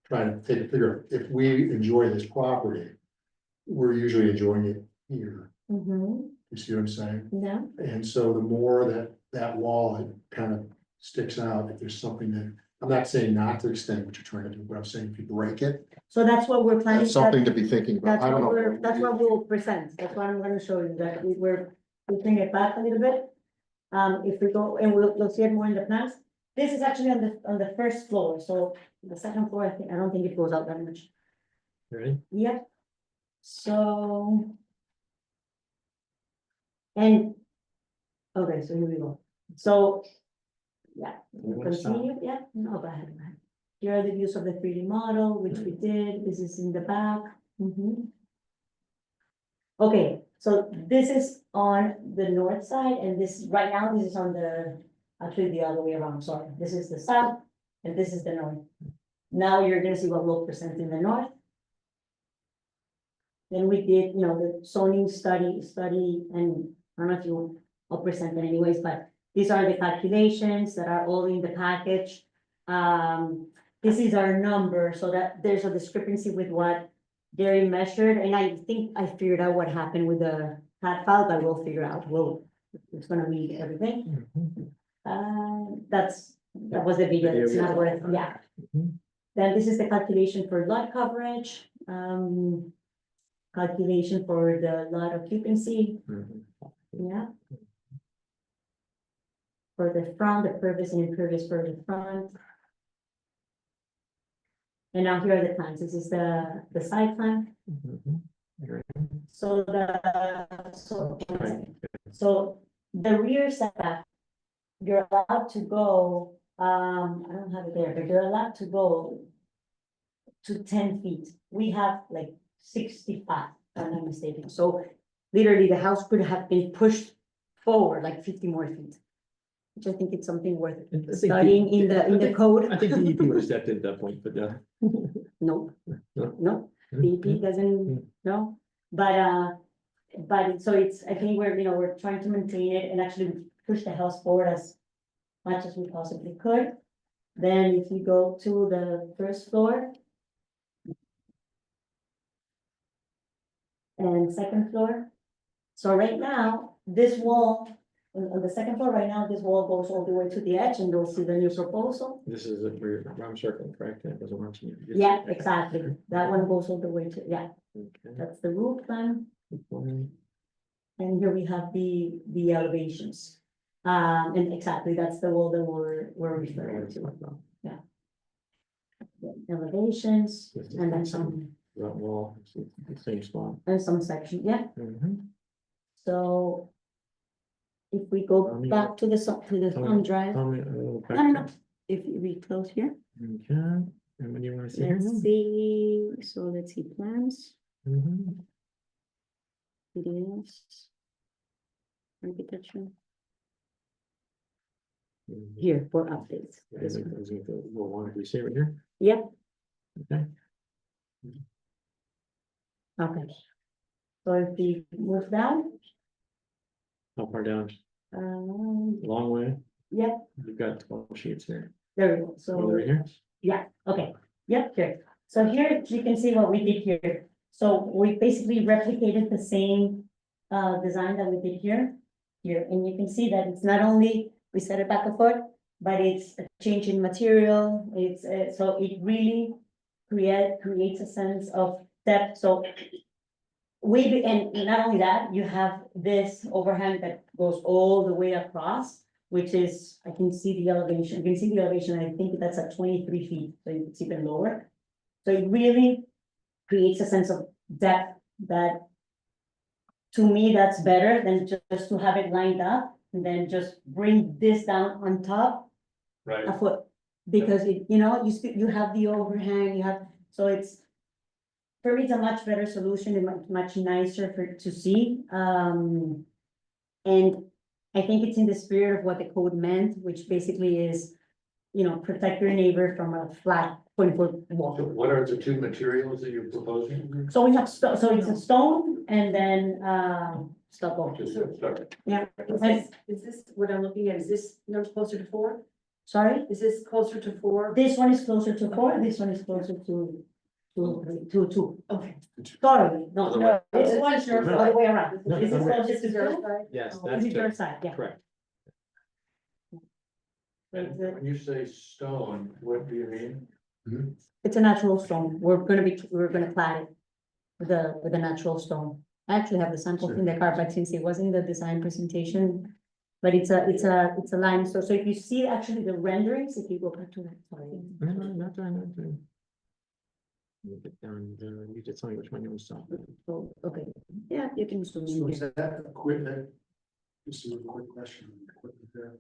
trying to take a figure, if we enjoy this property, we're usually enjoying it here, Mhm. you see what I'm saying? Yeah, And so the more that wall kind of sticks out, if there's something that, I'm not saying not to extend what you're trying to do, but I'm saying if you break it, so that's what we're planning. that's something to be thinking about. That's I don't what know. that's what we'll present, that's what I'm gonna show you, that we're bring it back a little bit. If we go, and we'll see it more in the plans, this is actually on the first floor, so the second floor, I don't think it goes out that much. Ready? Yep. So. And. Okay, so here we go, so. Yeah, continue, yeah, no, go ahead, go ahead. Here are the views of the 3D model, which we did, this is in the back. Mhm. Okay, so this is on the north side, and this, right now, this is on the, actually the other way around, sorry, this is the south, and this is the north. Now you're gonna see what we'll present in the north. Then we did, the zoning study, and I don't know if I'll present it anyways, but these are the calculations that are all in the package. This is our number, so that there's a discrepancy with what Gary measured, and I think I figured out what happened with the CAD file, but we'll figure out, it's gonna meet everything. That was the video, it's not worth, yeah. Mhm. Then this is the calculation for lot coverage, calculation for the lot occupancy, yeah. For the front, the pervious and impervious for the front. And now here are the plans, this is the site plan, so so the rear setback. You're allowed to go, I don't have it there, but you're allowed to go. To 10 feet, we have like 65, if I'm not mistaken, so literally the house could have been pushed forward like 50 more feet. Which I think it's something worth I think studying in the code. I think the EP would have stepped in at that point, but No, No. no, the EP doesn't, no, but so it's, I think we're trying to maintain it and actually push the house forward as much as we possibly could. Then if you go to the first floor. And second floor. So right now, this wall on the second floor, right now, this wall goes all the way to the edge and you'll see the new proposal. This is where your round circle, correct? That was a one. Yeah, exactly. That one goes all the way to, yeah, Okay. that's the roof plan. One, And here we have the elevations. And exactly, that's the wall that we're referring to. Yeah. Elevations and then some, that wall, it's the same spot. and some section, yeah, Mhm. so. If we go back to the, to the thumb drive, Tell me, no, if we close here, Okay, and when do you wanna see here? let's see, so let's see plans, Mhm. videos. Architecture, here for updates. Yeah, This I one. was gonna go, well, one, do you see it right here? Yep, Okay. okay. So if we move down, How far down? um, Long way? yep, You've got 12 sheets here. there we go, Oh, so, right here? yeah, okay, yep, here. So here you can see what we did here. So we basically replicated the same design that we did here. Here, and you can see that it's not only, we set it back a foot, but it's a change in material, it's, so it really creates a sense of depth, so. And not only that, you have this overhang that goes all the way across, which is, I can see the elevation, you can see the elevation, I think that's at 23 feet, so it's even lower. So it really creates a sense of depth that. To me, that's better than just to have it lined up and then just bring this down on top Right. a foot. Because it, you know, you have the overhang, you have, so it's. For me, it's a much better solution and much nicer to see, and I think it's in the spirit of what the code meant, which basically is. You know, protect your neighbor from a flat 20-foot wall. What are the two materials that you're proposing? So we have, so it's a stone and then, stucco. Yeah, Is this what I'm looking at? Is this no closer to 4? sorry, Is this closer to 4? this one is closer to 4, this one is closer to 2. Okay. Sorry, no, this one's yours all the way around. No, This is no, no. closer to 2. Yes, This that's is your good. side, yeah. Correct. When you say stone, what do you mean? It's a natural stone, we're gonna plat it with a natural stone. I actually have the sample in the car, but since it wasn't the design presentation. But it's a limestone, so if you see actually the renderings, if you go back to that, sorry. No, no, not doing, not doing. You get down, you just tell me which one you want to stop. Oh, okay, yeah, you can zoom So in is here. that equipment? Just a quick question, on the equipment there.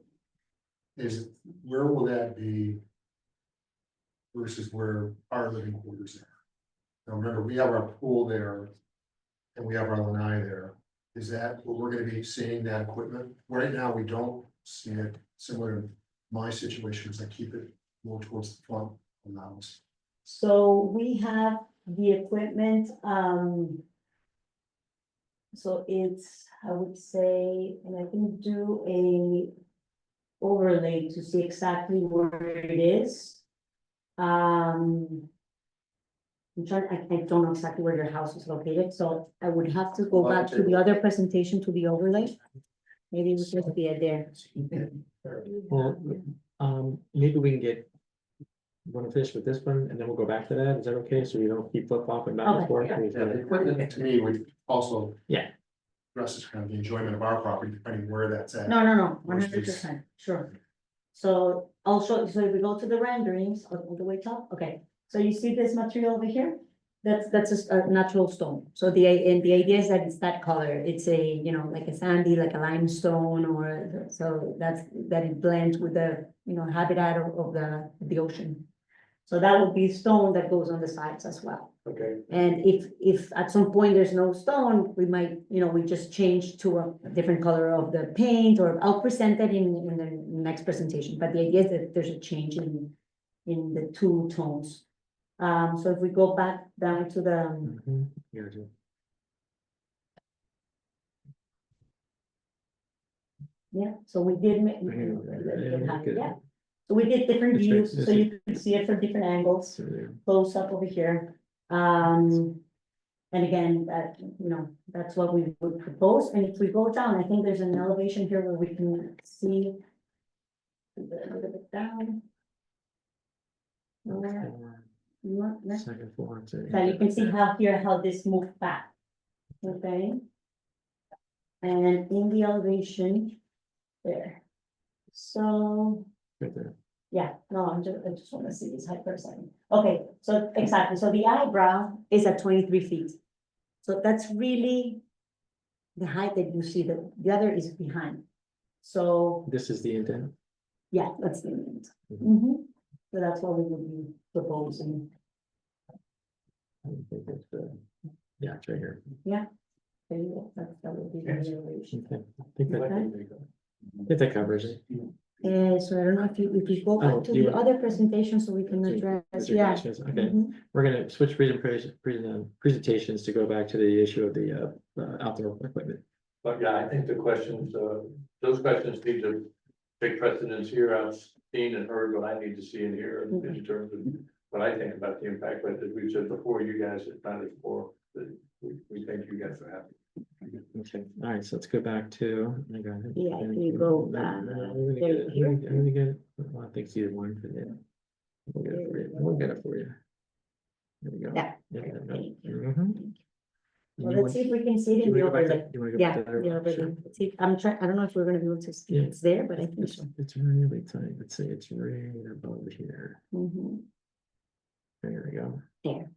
Is, where will that be? Versus where our living quarters are? Now, remember, we have our pool there. And we have our lanai there. Is that what we're gonna be seeing, that equipment? Right now, we don't see it, similar to my situation, is I keep it more towards the front of the house. So we have the equipment, so it's, I would say, and I can do a overlay to see exactly where it is. I'm trying, I don't know exactly where your house is located, so I would have to go back to the other presentation to the overlay. Maybe we should be there. Well, maybe we can get. Want to finish with this one and then we'll go back to that, is that okay, so we don't keep flip flopping back and Okay, forth? yeah. Yeah, the equipment to me would also. Yeah. Addresses kind of the enjoyment of our property, depending where that's at. No, 100%, sure. So also, so if we go to the renderings all the way top, okay, so you see this material over here? That's a natural stone, so the idea is that it's that color, it's a, you know, like a sandy, like a limestone, or, so that it blends with the, you know, habitat of the ocean. So that would be stone that goes on the sides as well. Okay. And if at some point there's no stone, we might, you know, we just change to a different color of the paint, or I'll present that in the next presentation, but the idea is that there's a change in the two tones. So if we go back down to the, Mhm, yeah, I do. yeah, so we did make. Yeah. So we did different That's right, views, that's so you can see it from different angles. So there. Close up over here. And again, that, you know, that's what we would propose, and if we go down, I think there's an elevation here where we can see. A little bit down. Second floor. So you can see how here, how this moved back. Okay. And in the elevation, there. So, Right there. yeah, no, I just wanna see this height for a second. Okay, so exactly, so the eyebrow is at 23 feet. So that's really the height that you see, the other is behind. So, This is the intent. yeah, that's the limit. Mhm. So that's what we would be proposing. I don't think it's, yeah, it's right here. There you go. That would be the elevation. Okay. I think that covers it. So I don't know if you go Oh, back to you the want- other presentation so we can address, yeah. Okay, Mhm. we're gonna switch presentations to go back to the issue of the outdoor equipment. But yeah, I think the questions, those questions need to take precedence here. I've seen and heard what I need to see and hear in terms of what I think about the impact, but as we said before, you guys have done it before, that we think you guys are happy. Okay, all right, so let's go back to. Yeah, if you go back, there, here. I'm gonna get it. Well, I think it's either one for you. We'll get it for you. We'll get it for you. There we go. Yeah. there we go. Thank you. Mhm. Well, You let's want- see if we can see it you in the wanna go back to- overlay. you wanna go Yeah, back to that? the overlay. Sure. Let's see, I'm trying, I don't know if we're gonna be able to see, Yeah. it's there, but I think It's, so. it's really tight. Let's say it's right above here. Mhm. There we go. There.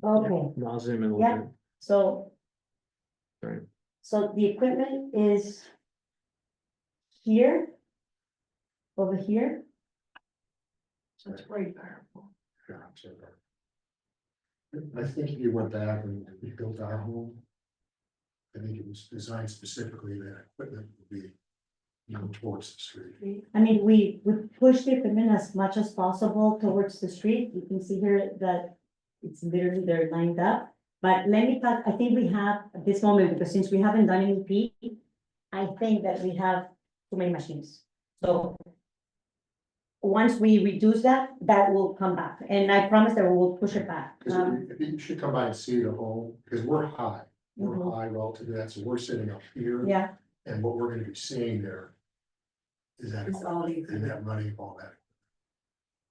Yeah, Okay, I'll zoom in a Yeah. little bit. so. Right. So the equipment is. Here. Over here. So it's very powerful. Yeah, so I think if you went back and we built our home. I think it was designed specifically that equipment would be, you know, towards the street. I mean, we push the equipment as much as possible towards the street. You can see here that it's literally they're lined up. But let me talk, I think we have at this moment, because since we haven't done any peak, I think that we have too many machines. So once we reduce that, that will come back. And I promise that we will push it back. Because if you should come by and see the home, because we're high, we're Mhm. high relative to that, so we're sitting up here. Yeah, And what we're gonna be seeing there. Is that, It's all these. and that money, all that.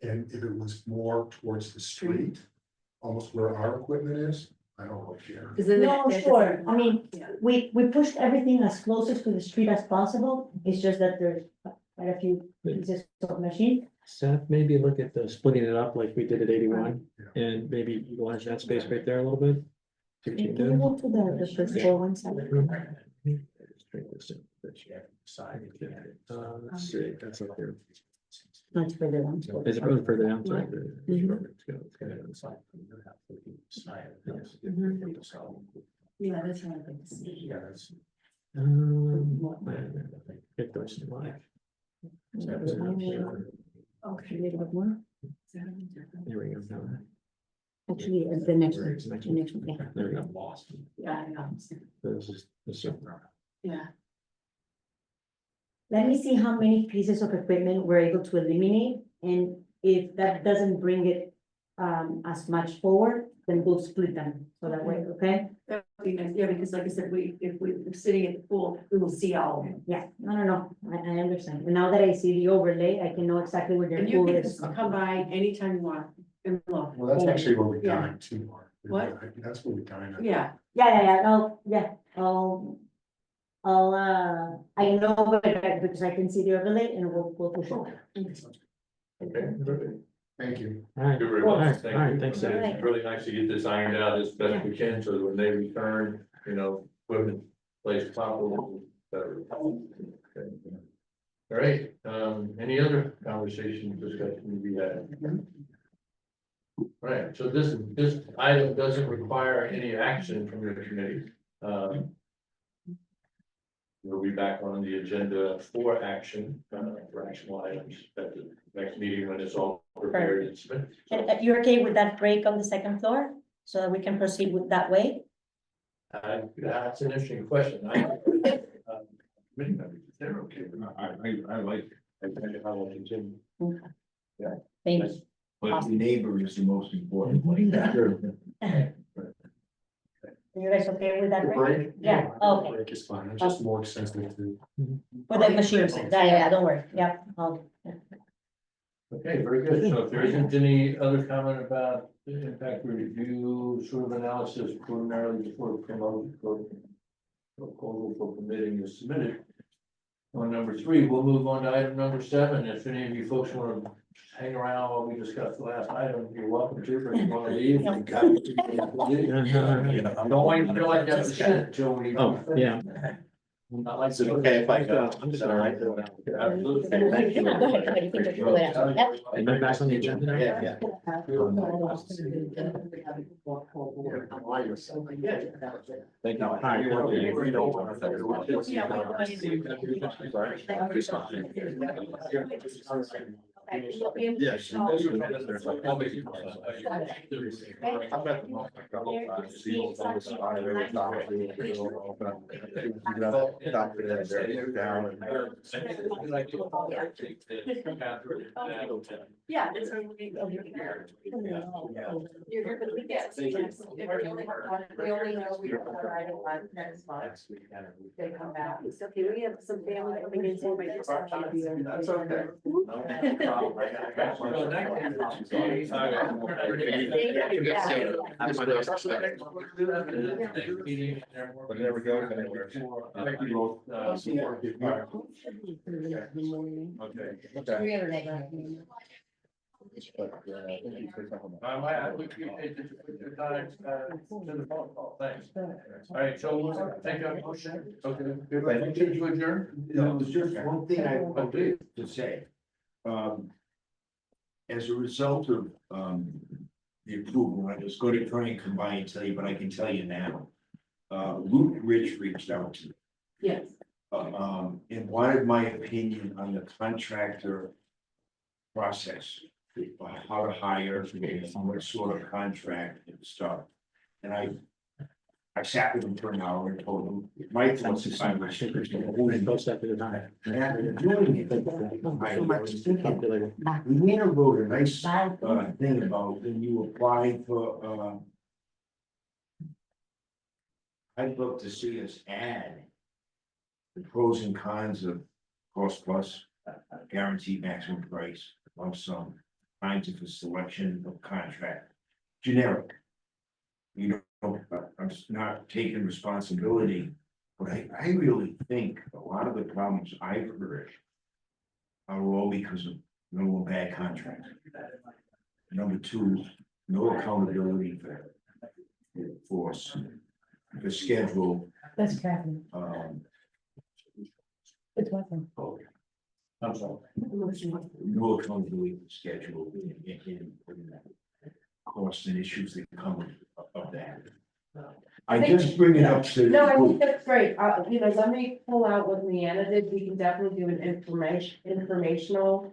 And if it was more towards the street, almost where our equipment is, I don't know, here. no, sure. I mean, Yeah. we pushed everything as closest to the street as possible. It's just that there's quite a few pieces of machine. Seth, maybe look at the splitting it up like we did at 81 Yeah. and maybe utilize that space right there a little bit. Can you go to the first floor one second? Let's see, that's up there. Much further down. Is it really further down? Sorry. Mhm. Yeah, that's what I think. to see. Get those in line. Okay, a little bit more. There we go. Now, Actually, the next one, the next one, yeah. there we go. Yeah, I know. This is. Yeah. Let me see how many pieces of equipment we're able to eliminate, and if that doesn't bring it as much forward, then we'll split them, so that way, okay? That would be nice, yeah, because like I said, if we're sitting at the pool, we will see all of them. Yeah, no, I understand, and now that I see the overlay, I can know exactly where your And you pool can is. just come by anytime you want and look. Well, that's actually where we Yeah. dine too, Mark. What? That's where we dine. at. Yeah, I know better because I can see the overlay and we'll push it. Okay. Thank you. All right, Thank you very all much. right, all right, thanks. And It's really nice to get this ironed out as best we can, so that when they return, you know, equipment placed properly. better. Okay. All right, any other conversation, discussion we had? All right, so this item doesn't require any action from your committee. We'll be back on the agenda for action, for actionable items at the next meeting when it's all prepared and submitted. So, You're okay with that break on the second floor, so that we can proceed with that way? That's an interesting question. Committee members, if they're okay with that. I like, I will continue. Thanks. But the neighbor is the most important one. you guys okay with that The break? break? Yeah, okay. Break is fine, it's just more extensive to. For the machines, yeah, don't worry, yeah, yeah. Okay, very good. So if there isn't any other comment about the impact review sort of analysis preliminarily before proposal for permitting is submitted. On number 3, we'll move on to item number 7. If any of you folks want to hang around while we discuss the last item, you're welcome to, but if you want to leave. No. Don't wait until I get the shit until we. Oh, yeah. Not like. Is it okay if I go? I'm just Is that all right? Absolutely. Thank you. Go ahead, go ahead, you can just pull it out. Yep. Am I back on the agenda now? Yeah. Thank you. Yes. Yeah. it's You're here for the weekends. Yes. We only know we are arriving on next month. They come back. It's okay, we have some family coming in. So That's okay. But never goes anywhere. Thank you both. I would appreciate the time, to the phone call, thanks. All right, so take a motion, okay, good, motion to adjourn? No, there's just one thing I wanted to say. As a result of, the approval, I was going to try and come by and tell you, but I can tell you now. Luke Rich reached out to me, Yes. and wanted my opinion on the contractor process. How to hire, and what sort of contract and stuff. And I sat with him for an hour and told him my thoughts is I was. Post after the night. And after doing it, I was thinking, Lena wrote a nice thing about when you apply for I'd love to see us add the pros and cons of cost plus, guaranteed maximum price, lump sum, kinds of a selection of contract, generic. You know, I'm just not taking responsibility, but I really think a lot of the problems I've heard are all because of number one, bad contracts. Number 2, no accountability for the schedule. That's Catherine. It's Catherine. I'm sorry. No accountability for schedule and costs and issues that come of that. I just bring it up to. No, I think that's great. Let me pull out what Leanna did. We can definitely do an informational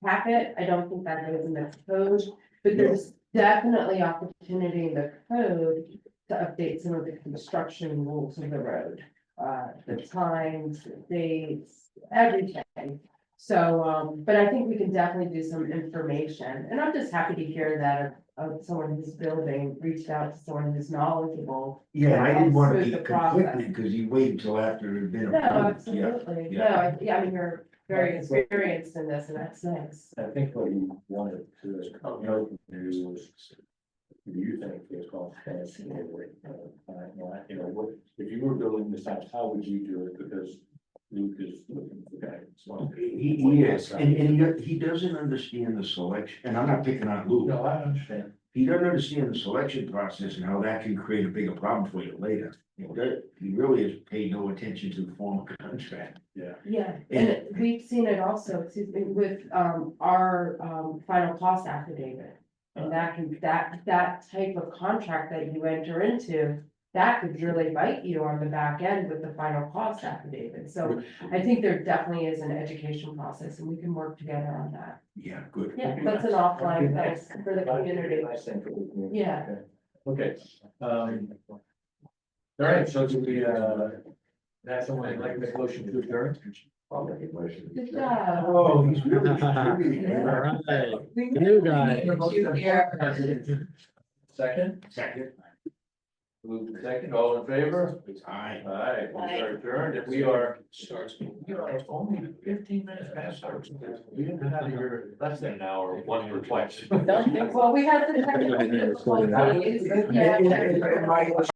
packet. I don't think that goes in the code, but there's definitely opportunity in the code to update some of the construction rules of the road. The times, the dates, everything. So, but I think we can definitely do some information, and I'm just happy to hear that someone who's building reached out to someone who's knowledgeable. Yeah, I didn't want to be Smooth the process. conflicted because you waited till after it had been. No, approved. Yeah. absolutely. yeah. No, I mean, you're very experienced in this, and that's nice. I think what you wanted to know is, do you think it's called fancy? You know, what, if you were building this house, how would you do it? Because Luke is looking for guidance. He is, and he doesn't understand the selection, and I'm not picking on Luke. No, I understand. He doesn't understand the selection process and how that can create a bigger problem for you later. You know, that, he really has paid no attention to the form of contract. Yeah, and we've seen it also, excuse me, with our final cost affidavit. And that type of contract that you enter into, that could really bite you on the back end with the final cost affidavit. So I think there definitely is an education process, and we can work together on that. Yeah, good. Yeah, that's an offline thing for the community. Nice thing for the community. Yeah. Okay. All right, so do we, have someone like to make a motion to adjourn? I'll make a motion. Good job. Oh, he's really. All right, the new guy. Second? Second. Move to second, all in favor? Aye. Aye, we are adjourned, and we are only 15 minutes past our. We didn't have here less than an hour, once or twice. Well, we had the.